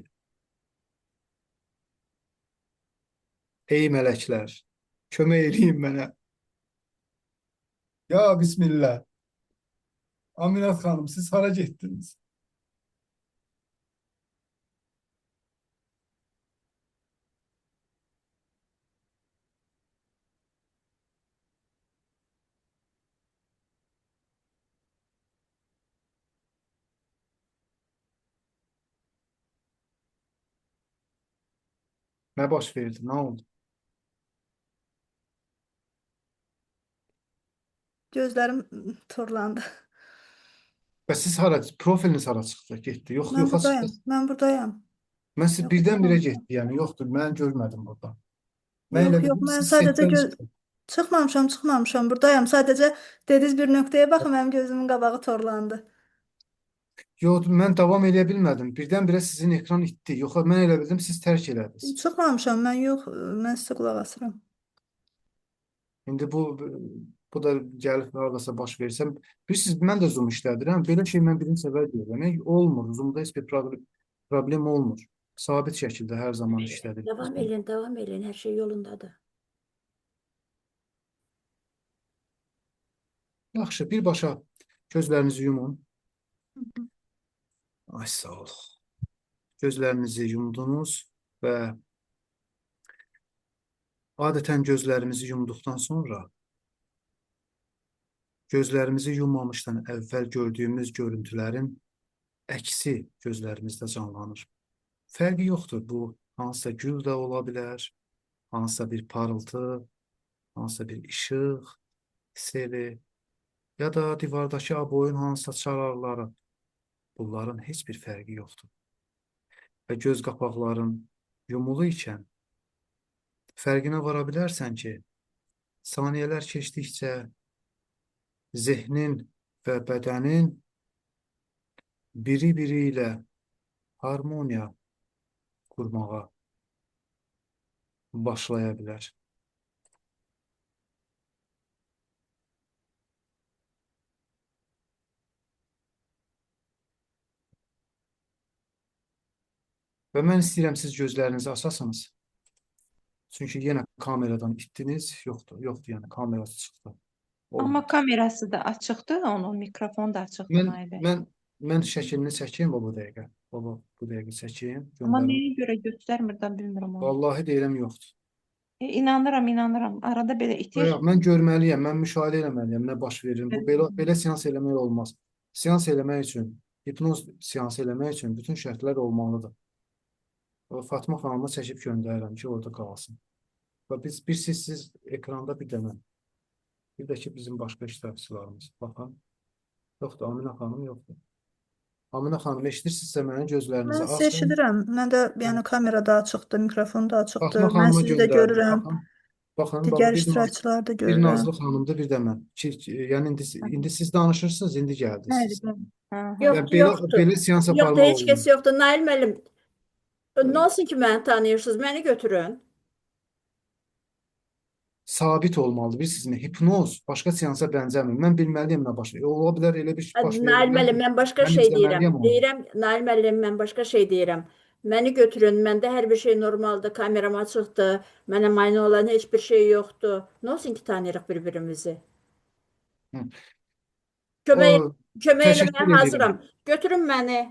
S2: Ey mələklər, kömək edin mənə. Ya bismillah. Aminat xanım, siz hara getdiniz? Nə baş verdi? Nə oldu?
S7: Gözlərim torlandı.
S2: Və siz hara, profiliniz hara çıxdı, getdi? Yox,
S7: Mən
S2: yoxa
S7: buradayım.
S2: çıxdı.
S7: Mən buradayım.
S2: Mən siz
S7: Yox,
S2: birdən-birə
S7: çıxmamışam.
S2: getdi, yəni yoxdur, mən görmədim burada. Mən
S7: Yox,
S2: elə
S7: yox,
S2: bildim,
S7: mən
S2: siz
S7: sadəcə
S2: setdən çıxdınız.
S7: çıxmamışam, buradayım. Sadəcə dediniz bir nöqtəyə baxın, mənim gözümün qabağı torlandı.
S2: Yox, mən davam edə bilmədim. Birdən-birə sizin ekran itdi. Yox, mən elə bildim, siz tərk elədiniz.
S7: Çıxmamışam, mən yox, mən sizə qulaq asıram.
S2: İndi bu da gəlib hardasa baş versə, bilirsiniz, mən də Zoom işlədirəm. Belə şey mən birinci səfər görürəm. Yəni olmur, Zoomda heç bir problem olmur. sabit şəkildə hər zaman işlədik.
S4: Devam edin, her şey yolundadır.
S2: Yaxşı, birbaşa gözlərinizi yumun. Ay sağ ol. Gözlərinizi yumdunuz və adətən gözlərimizi yumduqdan sonra gözlərimizi yummamışdan əvvəl gördüyümüz görüntülərin əksi gözlərimizdə canlanır. Fərqi yoxdur. Bu hansısa gül də ola bilər, hansısa bir parıltı, hansısa bir işıq, seli ya da divardakı aboyun hansısa çararları. Bunların heç bir fərqi yoxdur. Və göz qapaqların yumulu ikən fərqinə vara bilərsən ki, saniyələr keçdikcə zehnin və bədənin biri-biri ilə harmoniya qurmağa başlaya bilər. Və mən istəyirəm siz gözlərinizi açasınız. Çünki yenə kameradan itdiniz. Yoxdur, yəni kamerası çıxdı.
S6: Amma kamerası da açıqdır, onun mikrofonu da açıqdır Nail bəy.
S2: Mən şəklini çəkeyim bu dəqiqə. Bu dəqiqə çəkeyim.
S6: Amma
S2: Göndərim.
S6: nəyə görə göstərmirdən bilmirəm onu.
S2: Vallahi deyirəm yoxdur.
S6: İnanıram. Arada belə itir.
S2: Yox, mən görməliyəm, mən müşahidə eləməliyəm, nə baş verir. Bu belə seans eləmək olmaz. Seans eləmək üçün, hipnoz seansı eləmək üçün bütün şərtlər olmalıdır. Fatma xanıma çəkib göndərirəm ki, orada qalsın. Və siz ekranda bir dənə. Bir də ki, bizim başqa iştirakçılarımız. Baxın. Yoxdur, Aminə xanım yoxdur. Aminə xanım, eşidirsinizsə mənim gözlərinizi
S7: Mən sizi eşidirəm. Mən də yəni kamera da açıqdır, mikrofon da açıqdır.
S2: Fatma
S7: Mən
S2: xanıma
S7: sizi də
S2: göndərdim.
S7: görürəm.
S2: Baxın,
S7: Digər
S2: bir
S7: iştirakçıları da
S2: Bir
S7: görürəm.
S2: Nazlı xanımdır, bir də mən. Yəni indi siz danışırsınız, indi gəldiniz siz. Yəni
S4: Yoxdur.
S2: belə seans
S4: Yoxdur,
S2: aparmaq
S4: heç kəs
S2: olmaz.
S4: yoxdur. Nail müəllim, nə olsun ki, məni tanıyırsınız, məni götürün.
S2: Sabit olmalıdır, bilirsinizmi? Hipnoz başqa seansa bənzəmir. Mən bilməliyəm nə baş verir. Ola bilər elə bir şey baş verir.
S4: Nail müəllim, mən başqa
S2: Mən
S4: şey
S2: izləməliyəm
S4: deyirəm.
S2: onu.
S4: Deyirəm, Nail müəllim, mən başqa şey deyirəm. Məni götürün, məndə hər bir şey normaldır, kameram açıqdır, mənə mane olan heç bir şey yoxdur. Nə olsun ki, tanıyırıq bir-birimizi.
S2: Hı.
S4: Kömək
S2: Təşəkkür
S4: eləməyə
S2: edirəm.
S4: hazıram. Götürün məni.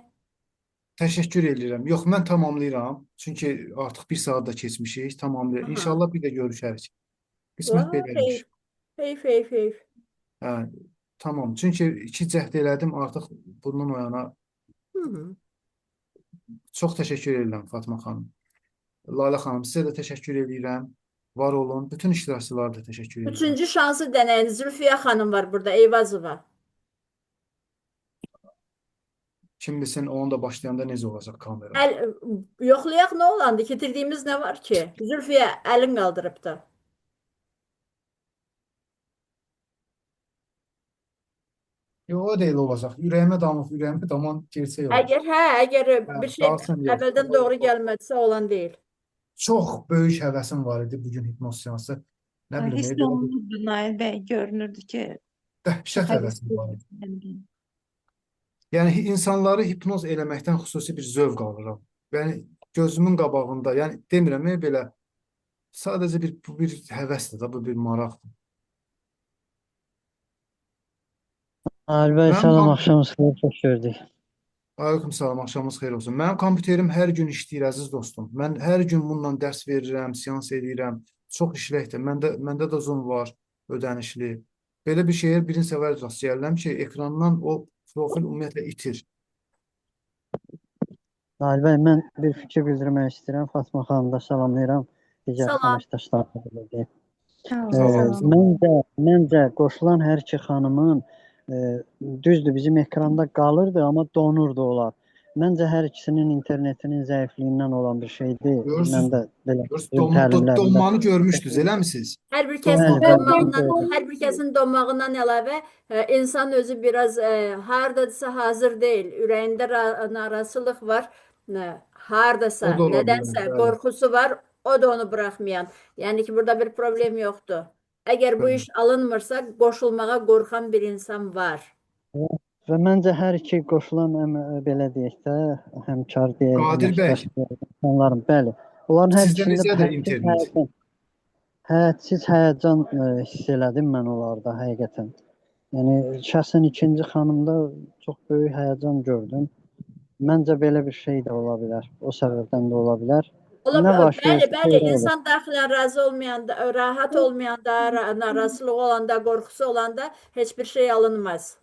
S2: Təşəkkür edirəm. Yox, mən tamamlayıram. Çünki artıq bir saat da keçmişik. Tamamlayıram.
S4: Aha.
S2: İnşallah bir də görüşərik. Qismət beləymiş.
S4: Heyf.
S2: Hə, tamam. Çünki 2 cəhd elədim. Artıq bundan o yana
S4: Hı.
S2: çox təşəkkür edirəm Fatma xanım. Lalə xanım, sizə də təşəkkür edirəm. Var olun. Bütün iştirakçılara da təşəkkür edirəm.
S4: Üçüncü şansı denəyin. Zülfiyə xanım var burada, Eyvazova.
S2: Kim bilsin onun da başlayanda necə olacaq kamera.
S4: Yoxlayaq nə olandı? Getirdiyimiz nə var ki? Zülfiyə əlin qaldırıbdı.
S2: Yox, o deyil olacaq. Ürəyimə daman gerçək olacaq.
S4: Əgər bir şey
S2: qalsın, yox.
S4: əvvəldən doğru gəlmədisə olan deyil.
S2: Çox böyük həvəsim var idi bugün hipnoz seansı. Nə bilim,
S6: Hiss
S2: belə bir
S6: olunurdu Nail bəy, görünürdü ki,
S2: dəhşət həvəsim var idi. Yəni insanları hipnoz eləməkdən xüsusi bir zövq alıram. Yəni gözümün qabağında, yəni demirəm belə sadəcə bu bir həvəsdir da, bu bir maraqdır.
S8: Nail bəy, salam, axşamınız xeyir, xoş gördük.
S2: Aleyküm salam, axşamınız xeyir olsun. Mənim kompüterim hər gün işləyir, əziz dostum. Mən hər gün bununla dərs verirəm, seans edirəm. Çox işləkdir. Məndə də Zoom var, ödənişli. Belə bir şeyə birinci səfər rast gəlirəm ki, ekrandan o profil ümumiyyətlə itir.
S8: Nail bəy, mən bir fikir bildirmək istəyirəm. Fatma xanımı da salamlayıram. Digər
S4: Salam.
S8: əməkdaşlarımı da deyim.
S2: Salam.
S8: Məncə qoşulan hər iki xanımın düzdür, bizim ekranda qalırdı, amma donurdu onlar. Məncə hər ikisinin internetinin zəifliyindən olan bir şeydir. Mən də belə
S2: Donmanı görmüşdünüz, eləmisiniz?
S4: Hər bir kəsin donmağından əlavə insan özü biraz hardadırsa hazır deyil. Ürəyində narazılıq var. Hardasa,
S2: O da ola bilər,
S4: nədənsə
S2: bəli.
S4: qorxusu var. O da onu buraxmayan. Yəni ki, burada bir problem yoxdur. Əgər bu iş alınmırsa, qoşulmağa qorxan bir insan var.
S8: Və məncə hər iki qoşulan belə deyək də, həmkar deyək,
S2: Qadir bəy,
S8: əməkdaş deyək, insanların, bəli. Onların hər
S2: sizdə
S8: ikisində
S2: necədir internet?
S8: hədsiz həyəcan hiss elədim mən onlarda həqiqətən. Yəni şəxsən ikinci xanımda çox böyük həyəcan gördüm. Məncə belə bir şey də ola bilər. O səbəbdən də ola bilər.
S4: Ola,
S8: Nə baş
S4: bəli,
S8: verirsə
S4: bəli,
S8: belə olur.
S4: insan daxilən razı olmayanda, rahat olmayanda, narazılığı olanda, qorxusu olanda heç bir şey alınmaz.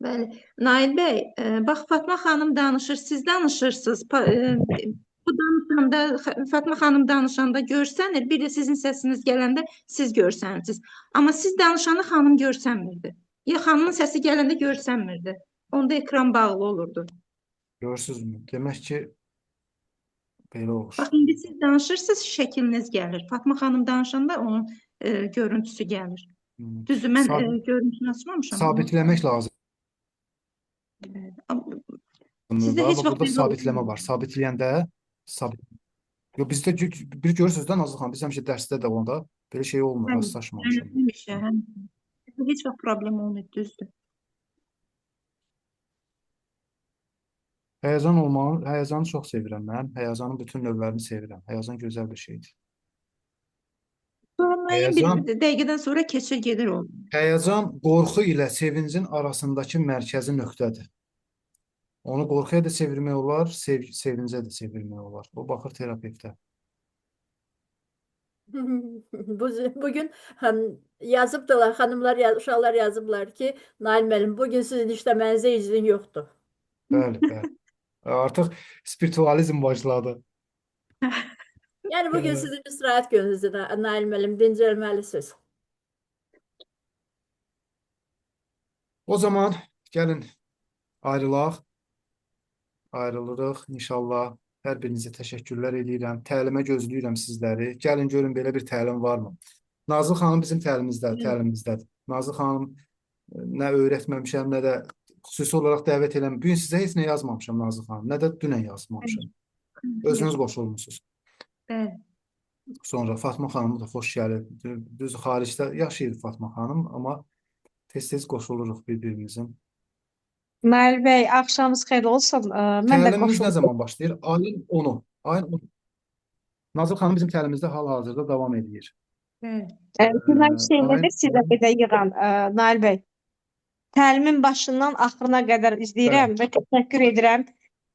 S6: Bəli. Nail bəy, bax Fatma xanım danışır, siz danışırsınız. Bu danışanda Fatma xanım danışanda görsənir, bir də sizin səsiniz gələndə siz görsənirsiniz. Amma siz danışanda xanım görsənmirdi. Ya xanımın səsi gələndə görsənmirdi. Onda ekran bağlı olurdu.
S2: Görürsünüzmü? Demək ki, belə olur.
S6: Bax indi siz danışırsınız, şəkliniz gəlir. Fatma xanım danışanda onun görüntüsü gəlir. Düzdür, mən görüntüsünü açmamışam.
S2: Sabitləmək lazım.
S6: Sizdə heç vaxt
S2: Burada
S6: belə
S2: sabitləmə
S6: olmur.
S2: var. Sabitləyəndə bizdə bir görürsünüz də Nazlı xanım, biz həmişə dərsdə də onda belə şey olmur,
S6: Bəli,
S2: rastlaşmamışam.
S6: həmişə, heç vaxt problem olmur, düzdür.
S2: Həyəcanı çox sevirəm mən. Həyəcanın bütün növlərini sevirəm. Həyəcan gözəl bir şeydir.
S6: Sonra müəyyən
S2: Həyəcan,
S6: bir dəqiqədən sonra keçir gedir o.
S2: həyəcan qorxu ilə sevincin arasındakı mərkəzi nöqtədir. Onu qorxuya da çevirmək olar, sevincə də çevirmək olar. O baxır terapeutə.
S4: Bugün yazıbdılar, xanımlar, uşaqlar yazıblar ki, Nail müəllim, bugün sizin işləmənizə izin yoxdur.
S2: Bəli, bəli. Artıq spiritualizm başladı.
S4: Yəni bugün sizin istirahət gününüzdür, Nail müəllim, dincəlməlisiniz.
S2: O zaman gəlin ayrılaq. Ayrılırıq inşallah. Hər birinizə təşəkkürlər edirəm. Təlimə gözləyirəm sizləri. Gəlin görün belə bir təlim varmı? Nazlı xanım bizim təlimizdədir. Nazlı xanım nə öyrətməmişəm, nə də xüsusi olaraq dəvət eləmişəm. Bu gün sizə heç nə yazmamışam Nazlı xanım, nə də dünən yazmamışam. Özünüz qoşulmusunuz.
S6: Bəli.
S2: Sonra Fatma xanım da xoş gəlir. Düz xaricdə yaşayır Fatma xanım, amma tez-tez qoşuluruq bir-birimizin.
S9: Nail bəy, axşamınız xeyir olsun. Mən də
S2: Təlimimiz nə
S9: qoşuldum.
S2: zaman başlayır? Ayın 10-u. Ayın 10-u. Nazlı xanım bizim təlimimizdə hal-hazırda davam edir.
S9: Günay şeylədir
S2: Ayın
S9: sizə bir də yığan, Nail bəy. Təlimin başından axırına qədər izləyirəm və təşəkkür edirəm.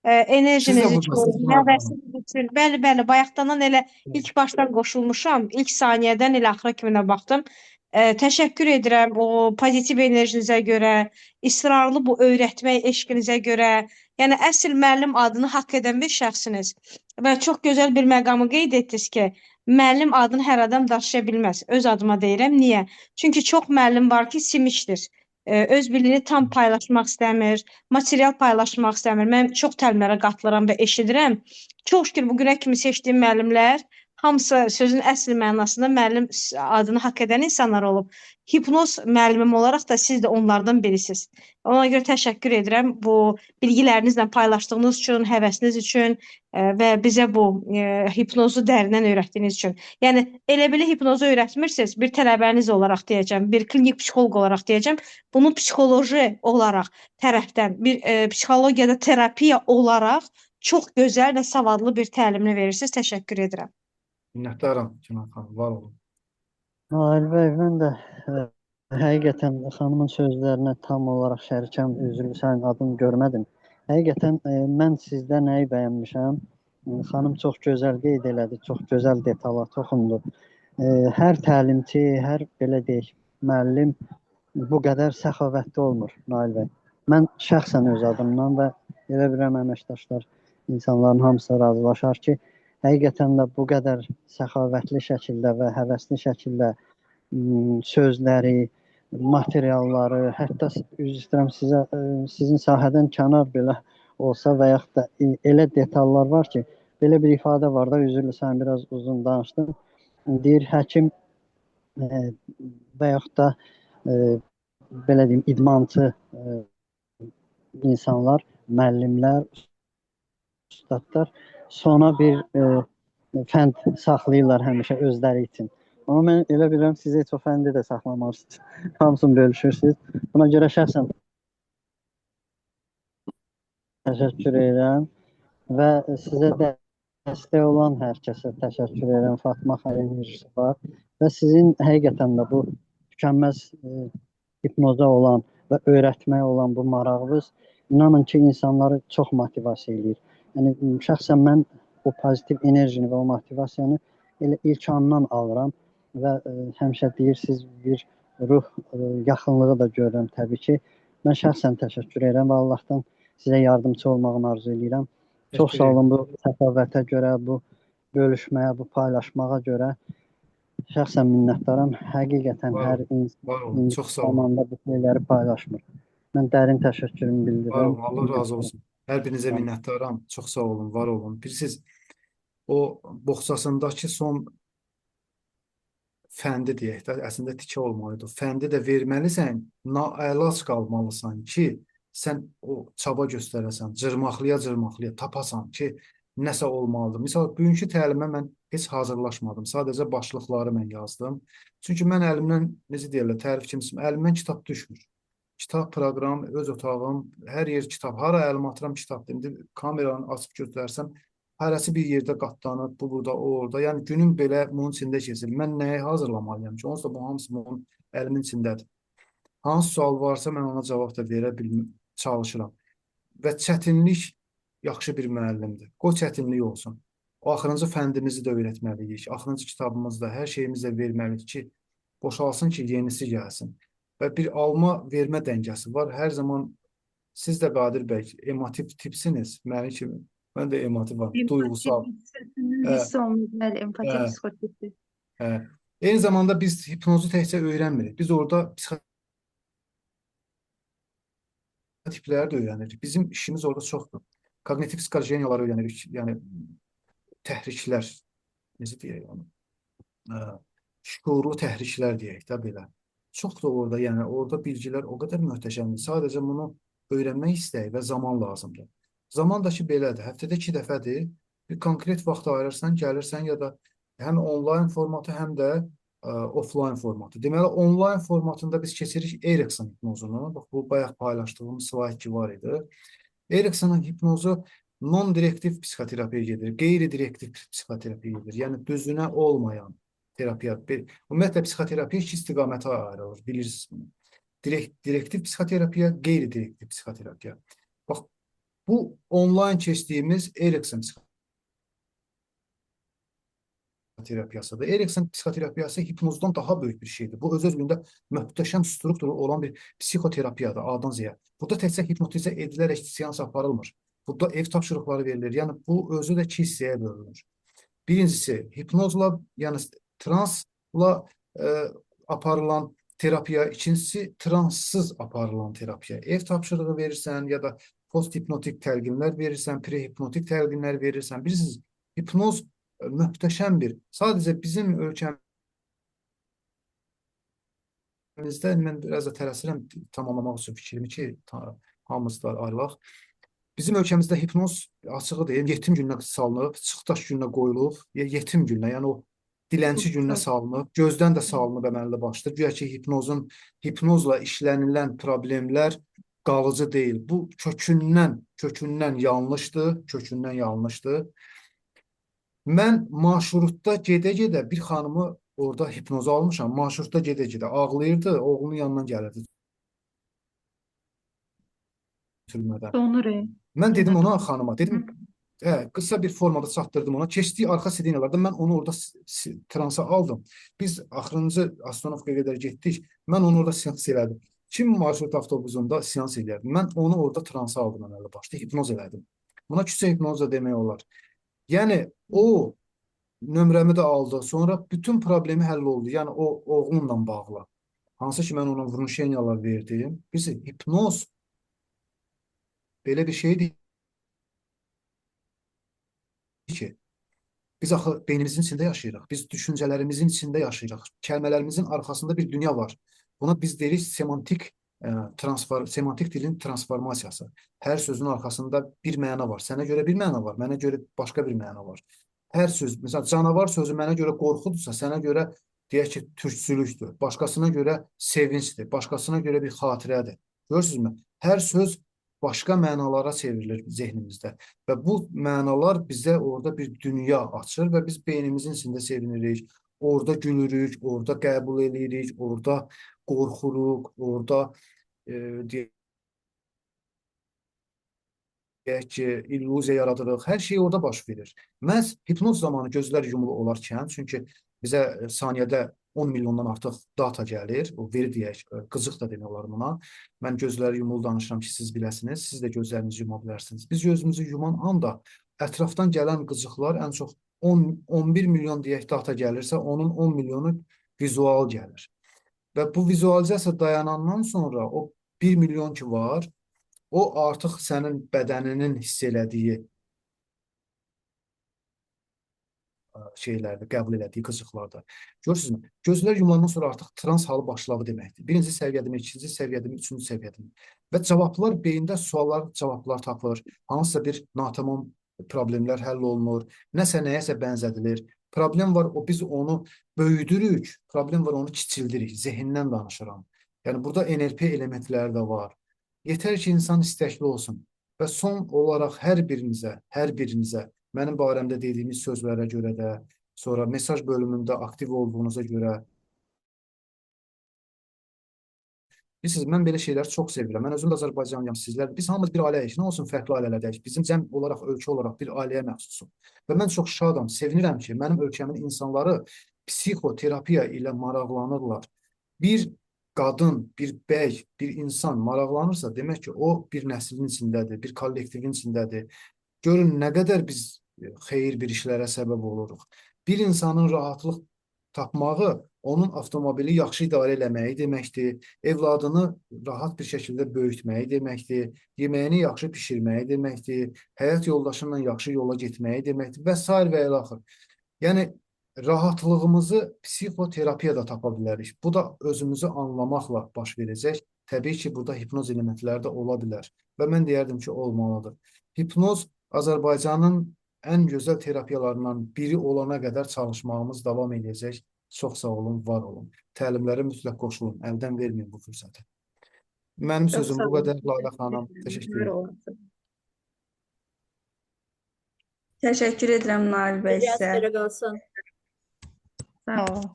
S9: Enerjiniz
S2: Siz də
S9: üçün,
S2: buradasınız, Nazlı
S9: həvəsiniz üçün. Bəli, bayaqdan elə ilk başdan qoşulmuşam. İlk saniyədən elə axıra kimi də baxdım. Təşəkkür edirəm o pozitiv enerjinizə görə, israrlı bu öyrətmək eşqinizə görə. Yəni əsl müəllim adını haqq edən bir şəxsiniz. Və çox gözəl bir məqamı qeyd etdiniz ki, müəllim adını hər adam daşıya bilməz. Öz adıma deyirəm. Niyə? Çünki çox müəllim var ki, simişdir. Öz biliyini tam paylaşmaq istəmir, material paylaşmaq istəmir. Mən çox təlimlərə qatılıram və eşidirəm. Çox şükür bu günə kimi seçdiyim müəllimlər hamısı sözün əsl mənasında müəllim adını haqq edən insanlar olub. Hipnoz müəllimim olaraq da siz də onlardan birisiniz. Ona görə təşəkkür edirəm bu bilgilerinizlə paylaşdığınız üçün, həvəsiniz üçün və bizə bu hipnozu dərindən öyrətdiyiniz üçün. Yəni elə belə hipnozu öyrətmirsiniz, bir tələbəniz olaraq deyəcəm, bir klinik psixoloq olaraq deyəcəm. Bunu psixoloji olaraq tərəfdən, bir psixologiyada terapiya olaraq çox gözəl və savadlı bir təlimini verirsiniz. Təşəkkür edirəm.
S2: Minnətdaram Günay xanım, var olun.
S8: Nail bəy, mən də həqiqətən xanımın sözlərinə tam olaraq şərikəm. Üzrlü sənin adını görmədim. Həqiqətən mən sizdə nəyi bəyənmişəm? Xanım çox gözəl qeyd elədi, çox gözəl detala toxundu. Hər təlimçi, hər belə deyək, müəllim bu qədər səxavətli olmur, Nail bəy. Mən şəxsən öz adımdan və elə bilirəm əməkdaşlar, insanların hamısı razılaşar ki, həqiqətən də bu qədər səxavətli şəkildə və həvəsli şəkildə sözləri, materialları, hətta üzr istəyirəm sizin sahədən kənar belə olsa və yaxud da elə detallar var ki, belə bir ifadə var da, üzrlü sən biraz uzun danışdın. Deyir həkim və yaxud da belə deyim, idmançı insanlar, müəllimlər, ustadlar sona bir fənd saxlayırlar həmişə özləri üçün. Amma mən elə bilirəm, siz heç o fəndi də saxlamarsınız. Hamısını bölüşürsünüz. Buna görə şəxsən təşəkkür edirəm və sizə dəstək olan hər kəsə təşəkkür edirəm. Fatma xanım enerjisi var və sizin həqiqətən də bu tükənməz hipnoza olan və öyrətməyə olan bu marağınız inanın ki, insanları çox motivasiya eləyir. Yəni şəxsən mən o pozitiv enerjini və o motivasiyanı elə ilk andan alıram və həmişə deyirsiniz bir ruh yaxınlığı da görürəm təbii ki. Mən şəxsən təşəkkür edirəm və Allahdan sizə yardımçı olmağını arzu edirəm. Çox
S2: Təşəkkür
S8: sağ
S2: edirəm.
S8: olun bu səxavətə görə, bu bölüşməyə, bu paylaşmağa görə. Şəxsən minnətdaram. Həqiqətən
S2: Var
S8: hər
S2: olun, var olun. Çox sağ olun.
S8: zamanda bu şeyləri paylaşmır. Mən dərin təşəkkürümü
S2: Var
S8: bildirirəm.
S2: olun. Allah razı olsun. Hər birinizə minnətdaram. Çox sağ olun, var olun. Bilirsiniz, o boxçasındakı son fəndi deyək də, əslində tikə olmalıdır. Fəndi də verməlisən, naəlac qalmalısan ki, sən o çaba göstərəsən, cırmaqlaya tapasan ki, nəsə olmalıdır. Misal, bugünkü təlimə mən heç hazırlaşmadım. Sadəcə başlıqları mən yazdım. Çünki mən əlimdən, necə deyirlər, tərif kimsin, əlimdən kitab düşmür. Kitab, proqram, öz otağım, hər yer kitab. Hara əlimə atıram kitabdır. İndi kameranı açıb göstərsəm, hərəsi bir yerdə qatlanıb, bu burada, o orada. Yəni günüm belə bunun içində keçir. Mən nəyə hazırlamalıyam ki? Onsuz da bu hamısı bunun əlimin içindədir. Hansı sual varsa mən ona cavab da verə çalışıram. Və çətinlik yaxşı bir müəllimdir. Qoy çətinlik olsun. O axırıncı fəndimizi də öyrətməliyik. Axırıncı kitabımızda hər şeyimizi də verməliyik ki, boşalsın ki, yenisi gəlsin. Və bir alma-vermə dəngəsi var. Hər zaman siz də Qadir bəy, emotiv tipsiniz, mənim kimi. Mən də emotivam, duygusal.
S6: Hiss olunur, bəli, empatik
S2: Hə.
S6: psixotipdir.
S2: Eyni zamanda biz hipnozu təkcə öyrənmirik. Biz orada psixotipləri də öyrənirik. Bizim işimiz orada çoxdur. Kognitiv iskorjeniyaları öyrənirik. Yəni təhriklər, necə deyək onu? Şuurlu təhriklər deyək də belə. Çoxdur orada, yəni orada bilgilər o qədər möhtəşəmdir. Sadəcə bunu öyrənmək istəyi və zaman lazımdır. Zaman da ki belədir. Həftədə 2 dəfədir. Bir konkret vaxt ayırırsan, gəlirsən ya da həm onlayn formatı, həm də offline formatı. Deməli, onlayn formatında biz keçirik Erikson hipnozunu. Bax, bu bayaq paylaşdığımız slayd ki var idi. Eriksonun hipnozu non-direktiv psixoterapiya gedir, qeyri-direktiv psixoterapiya gedir. Yəni düzünə olmayan terapiya. Ümumiyyətlə, psixoterapiya 2 istiqamətə ayrılır, bilirsiniz bunu. Direktiv psixoterapiya, qeyri-direktiv psixoterapiya. Bax, bu onlayn keçdiyimiz Erikson psixoterapiyasıdır. Erikson psixoterapiyası hipnozdan daha böyük bir şeydir. Bu öz-özlüyündə möhtəşəm strukturu olan bir psixoterapiyadır, A-dan Z-yə. Burada təkcə hipnotizə edilərək seans aparılmır. Burada ev tapşırıqları verilir. Yəni, bu özü də 2 hissəyə bölünür. Birincisi, hipnozla, yəni transla aparılan terapiya, ikincisi transsız aparılan terapiya. Ev tapşırığı verirsən ya da post-hipnotik təlqinlər verirsən, pre-hipnotik təlqinlər verirsən. Bilirsiniz, hipnoz möhtəşəm bir, sadəcə bizim ölkəmizdə, mən biraz da tələsirəm tamamlamaq üçün fikrimi ki, hamımız da ayrılaq. Bizim ölkəmizdə hipnoz açığı deyim, yetim gününə salınıb, çıxdaş gününə qoyulub, yetim gününə, yəni o dilənçi gününə salınıb, gözdən də salınıb əməlli başlı. Güya ki, hipnozla işlənilən problemlər qalıcı deyil. Bu kökündən yanlışdır. Mən marşrutda gedə-gedə bir xanımı orada hipnoza almışam. Marşrutda gedə-gedə ağlayırdı, oğlunun yanından gəlirdi. Mən dedim ona, xanıma, dedim, qısa bir formada çatdırdım ona. Keçdiyi arxa sidinalarda mən onu orada transa aldım. Biz axırıncı astronomikaya qədər getdik. Mən onu orada seans elədim. Kim marşrut avtobusunda seans eləyərdi? Mən onu orada transa aldım əməlli başlı, hipnoz elədim. Buna küçük hipnoz da demək olar. Yəni, o nömrəmi də aldı. Sonra bütün problemi həll oldu. Yəni, o oğlumla bağlı. Hansı ki, mən ona vurunşeniyalar verdim. Birisi, hipnoz belə bir şeydir ki, biz axı beynimizin içində yaşayırıq. Biz düşüncələrimizin içində yaşayırıq. Kəlmələrimizin arxasında bir dünya var. Buna biz deyirik semantik dilin transformasiyası. Hər sözün arxasında bir məna var. Sənə görə bir məna var, mənə görə başqa bir məna var. Hər söz, məsələn, canavar sözü mənə görə qorxudursa, sənə görə deyək ki, türkçülükdür. Başqasına görə sevincdir. Başqasına görə bir xatirədir. Görürsünüzmü? Hər söz başqa mənalara çevrilir zehnimizdə və bu mənalar bizə orada bir dünya açır və biz beynimizin içində sevinirik, orada gülürük, orada qəbul edirik, orada qorxuruq, orada deyək ki, illüziya yaradırıq, hər şey orada baş verir. Məhz hipnoz zamanı gözlər yumulu olarkən, çünki bizə saniyədə 10 milyondan artıq data gəlir, o veri deyək, qızıq da demək olar buna. Mən gözləri yumulu danışıram ki, siz biləsiniz, siz də gözlərinizi yuma bilərsiniz. Biz gözümüzü yuman anda ətrafdan gələn qızıqlar ən çox 11 milyon deyək data gəlirsə, onun 10 milyonu vizual gəlir. Və bu vizualizasiya dayanandan sonra o 1 milyon ki var, o artıq sənin bədəninin hiss elədiyi şeylərdə, qəbul elədiyi qızıqlarda. Görürsünüzmü? Gözlər yumandan sonra artıq trans halı başladı deməkdir. Birinci səviyyədimi, ikinci səviyyədimi, üçüncü səviyyədimi. Və cavablar beyində suallar, cavablar tapır. Hansısa bir natamam problemlər həll olunur. Nəsə nəyəsə bənzədilir. Problem var, biz onu böyüdürük. Problem var, onu kiçildirik. Zehindən danışıram. Yəni, burada NLP elementləri də var. Yetər ki, insan istəkli olsun. Və son olaraq hər birinizə mənim barəmdə dediyiniz sözlərə görə də, sonra mesaj bölümündə aktiv olduğunuza görə. Bilirsiniz, mən belə şeyləri çox sevirəm. Mən özüm də Azərbaycanlıyam, sizlər. Biz hamımız bir ailəyik, nə olsun fərqli ailələrdəyik. Bizim cəm olaraq, ölkə olaraq bir ailəyə məxsusum. Və mən çox şadam, sevinirəm ki, mənim ölkəmin insanları psixoterapiya ilə maraqlanırlar. Bir qadın, bir bəy, bir insan maraqlanırsa, demək ki, o bir nəslin içindədir, bir kollektivin içindədir. Görün, nə qədər biz xeyir bir işlərə səbəb oluruq. Bir insanın rahatlıq tapmağı, onun avtomobili yaxşı idarə eləməyi deməkdir, evladını rahat bir şəkildə böyütməyi deməkdir, yeməyini yaxşı pişirməyi deməkdir, həyat yoldaşınla yaxşı yola getməyi deməkdir və s. və ilaxır. Yəni, rahatlığımızı psixoterapiyada tapa bilərik. Bu da özümüzü anlamaqla baş verəcək. Təbii ki, burada hipnoz elementləri də ola bilər və mən deyərdim ki, olmalıdır. Hipnoz Azərbaycanın ən gözəl terapiyalarından biri olana qədər çalışmağımız davam edəcək. Çox sağ olun, var olun. Təlimlərə mütləq qoşulun, əldən verməyin bu fürsəti. Mənim
S6: Çox
S2: sözüm
S6: sağ
S2: bu qədər,
S6: olun.
S2: Lalə xanım. Təşəkkür ederim.
S1: Təşəkkür edirəm Nail bəy sizə.
S4: Belə qalsın.
S6: Sağ olun.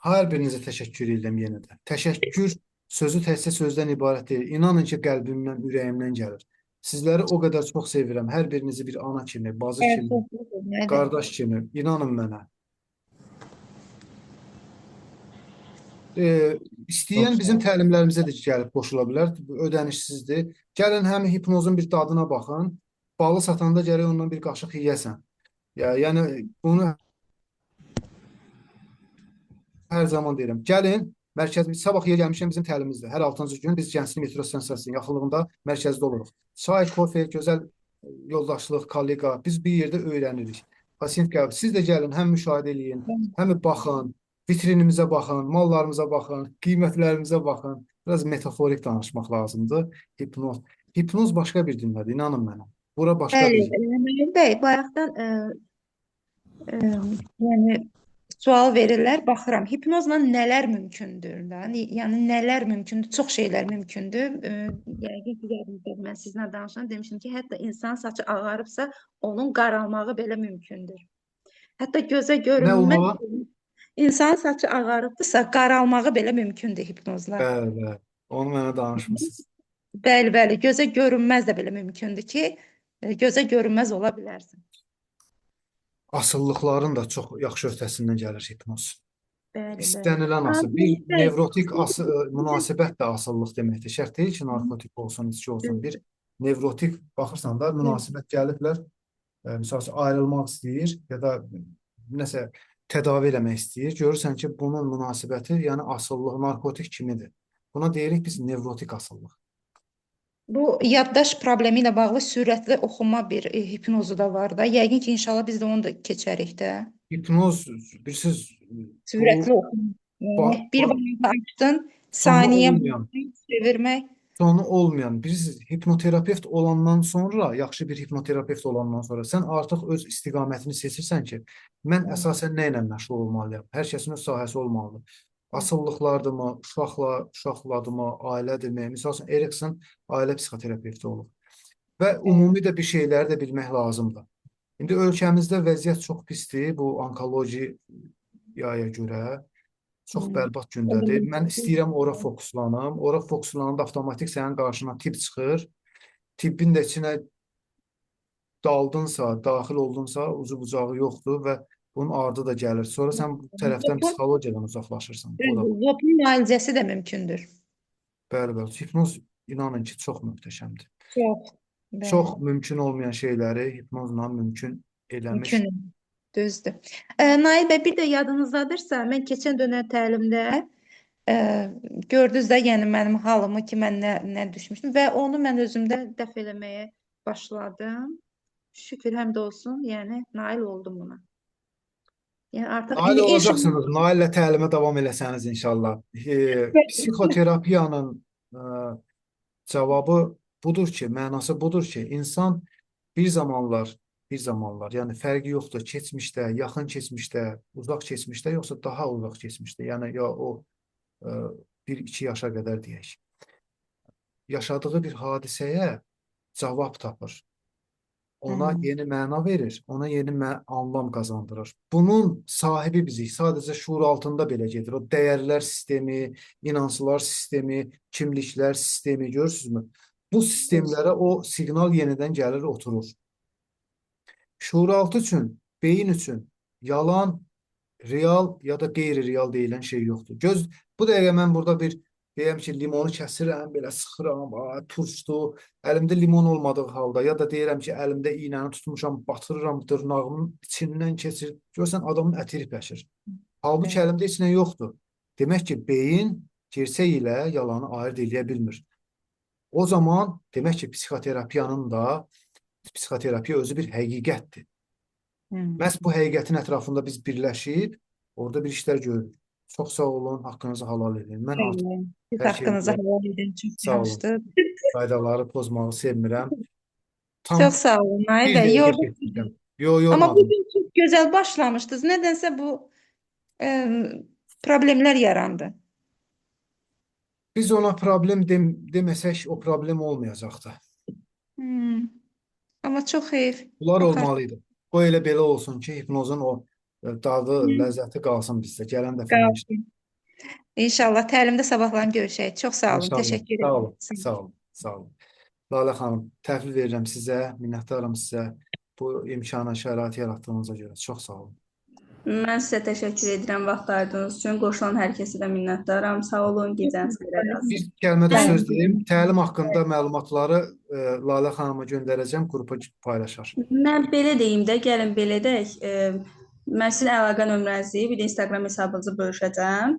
S2: Hər birinizə təşəkkür edirəm yenə də. Təşəkkür sözü təkcə sözdən ibarət deyil. İnanın ki, qəlbimdən, ürəyimdən gəlir. Sizləri o qədər çox sevirəm. Hər birinizi bir ana kimi, bacı kimi, qardaş kimi. İnanın mənə. İstəyən bizim təlimlərimizə də gəlib qoşula bilər. Ödənişsizdir. Gəlin həm hipnozun bir dadına baxın. Balı satanda gərək ondan bir qaşıq yeyəsən. Yəni, bunu hər zaman deyirəm. Gəlin, sabah yer gəlmişəm bizim təlimimizdə. Hər 6-cı gün biz Gənclik metro stansiyasının yaxınlığında mərkəzdə oluruq. Çay, kofe, gözəl yoldaşlıq, kollega, biz bir yerdə öyrənirik. Pasiyent gəlir. Siz də gəlin, həm müşahidə eləyin, həm baxın, vitrinimizə baxın, mallarımıza baxın, qiymətlərimizə baxın. Biraz metaforik danışmaq lazımdır. Hipnoz başqa bir dünyədir, inanın mənə. Bura başqa bir dünyədir.
S6: Nail bəy, bayaqdan yəni sual verirlər, baxıram. Hipnozla nələr mümkündür da? Yəni nələr mümkündür? Çox şeylər mümkündür. Yəqin ki, yadınızda mən sizinlə danışan demişdim ki, hətta insan saçı ağarıbsa, onun qaralmağı belə mümkündür. Hətta gözə
S2: Nə
S6: görünməz
S2: olmağa?
S6: insan saçı ağarıbsa, qaralmağı belə mümkündür hipnozla.
S2: Bəli, bəli. Onu mənə danışmışsınız.
S6: Bəli, bəli, gözə görünməz də belə mümkündür ki, gözə görünməz ola bilərsən.
S2: Asıllıqların da çox yaxşı öhdəsindən gəlir hipnoz.
S6: Bəli, bəli.
S2: İstənilən asıl. Bir nevrotik münasibət də asıllıq deməkdir. Şərt deyil ki, narkotik olsun, içki olsun. Bir nevrotik baxırsan da münasibət gəliblər. Misal üçün ayrılmaq istəyir ya da nəsə tədavi eləmək istəyir. Görürsən ki, bunun münasibəti, yəni asıllıq, narkotik kimidir. Buna deyirik biz nevrotik asıllıq.
S6: Bu yaddaş problemi ilə bağlı sürətli oxuma bir hipnozu da var da. Yəqin ki, inşallah biz də onu da keçərik də.
S2: Hipnoz, bilirsiniz,
S6: Sürətli oxuma. Bir barmağı açdın, saniyə çevirmək.
S2: Sonu olmayan, bilirsiniz, hipnoterapevt olandan sonra, yaxşı bir hipnoterapevt olandan sonra sən artıq öz istiqamətini seçirsən ki, mən əsasən nə ilə məşğul olmalıyam? Hər kəsin öz sahəsi olmalıdır. asılılıqlardırmı, uşaqlardırmı, ailədirmi? Misal üçün Erikson ailə psixoterapevti olub. Və ümumi də bir şeyləri də bilmək lazımdır. İndi ölkəmizdə vəziyyət çox pisdir bu onkologiyaya görə. Çox bərbad gündədir. Mən istəyirəm ora fokuslanım. Ora fokuslananda avtomatik sənin qarşına tibb çıxır. Tibbin də içinə daldınsa, daxil oldunsa ucu bucağı yoxdur və bunun ardı da gəlir. Sonra sən bu tərəfdən psixologiyadan uzaqlaşırsan. O da var.
S6: Zopun müalicəsi də mümkündür.
S2: Bəli, bəli. Hipnoz inanın ki, çox möhtəşəmdir.
S6: Çox. Bəli.
S2: Çox mümkün olmayan şeyləri hipnozla mümkün eləmiş.
S6: Mümkün. Düzdür. Nail bəy, bir də yadınızdadırsa, mən keçən dönəm təlimdə gördünüz də, yəni mənim halımı ki, mən nə düşmüşdüm və onu mən özümdə dəf eləməyə başladım. Şükür həmd olsun, yəni nail oldum buna. Yəni artıq
S2: Nail
S6: indi
S2: olacaqsınız. Naillə təlimə davam eləsəniz inşallah. Psixoterapiyanın cavabı budur ki, mənası budur ki, insan bir zamanlar, yəni fərqi yoxdur, keçmişdə, yaxın keçmişdə, uzaq keçmişdə, yoxsa daha uzaq keçmişdə, yəni ya o 1-2 yaşa qədər deyək. Yaşadığı bir hadisəyə cavab tapır. Ona yeni məna verir, ona yeni anlam qazandırır. Bunun sahibi bizik. Sadəcə şuur altında belə gedir. O dəyərlər sistemi, inanclar sistemi, kimliklər sistemi, görürsünüzmü? Bu sistemlərə o siqnal yenidən gəlir, oturur. Şuuraltı üçün, beyin üçün yalan, real ya da qeyri-real deyilən şey yoxdur. Bu dəqiqə mən burada bir deyəm ki, limonu kəsirəm, belə sıxıram, turşdu, əlimdə limon olmadığı halda ya da deyirəm ki, əlimdə iynəni tutmuşam, batırıram, dırnağımın içindən keçir. Görsən, adamın əti ripləşir. Halbuki əlimdə heç nə yoxdur. Demək ki, beyin gerçək ilə yalanı ayırd eləyə bilmir. O zaman demək ki, psixoterapiya özü bir həqiqətdir. Məhz bu həqiqətin ətrafında biz birləşib, orada bir işlər görürük. Çox sağ olun, haqqınızı halal edin. Mən artıq
S6: Siz
S2: hər şeyi
S6: haqqınızı halal edin, çox
S2: sağ olun.
S6: yaxşıdır.
S2: Qaydaları pozmağı sevmirəm. Tam
S6: Çox sağ olun, Nail
S2: bir
S6: bəy.
S2: dəqiqə
S6: Yordum.
S2: getmişəm.
S6: Amma
S2: Yormadım.
S6: bugün çox gözəl başlamışdınız. Nədənsə bu problemlər yarandı.
S2: Biz ona problem deməsək, o problem olmayacaqdı.
S6: Amma çox heyf.
S2: Bunlar
S6: Çox
S2: olmalıydı. Qoy elə belə olsun ki, hipnozun o dadı, ləzzəti qalsın bizdə. Gələn dəfə
S6: qalsın. İnşallah təlimdə sabahlan görüşək. Çox sağ olun.
S2: İnşallah.
S6: Təşəkkür
S2: Sağ
S6: ederim.
S2: olun. Sağ olun. Sağ olun. Lalə xanım, təhvil verirəm sizə, minnətdaram sizə bu imkana, şəraiti yaratdığınıza görə. Çox sağ olun.
S1: Mən sizə təşəkkür edirəm vaxt ayırdığınız üçün. Qoşulan hər kəsə də minnətdaram. Sağ olun, gecəniz xeyrə qalsın.
S2: Bir kəlmədə söz deyim. Təlim haqqında məlumatları Lalə xanıma göndərəcəm, qrupa paylaşar.
S1: Mən belə deyim də, gəlin belə deyək. Mən sizin əlaqə nömrənizi, bir də Instagram hesabınızı bölüşəcəm.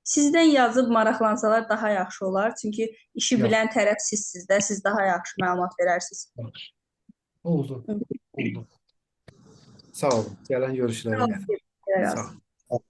S1: Sizdən yazıb maraqlansalar daha yaxşı olar. Çünki işi bilən tərəf sizsiniz də, siz daha yaxşı məlumat verərsiniz.
S2: Oldu. Oldu. Sağ olun. Gələn görüşlərə qədər. Sağ olun.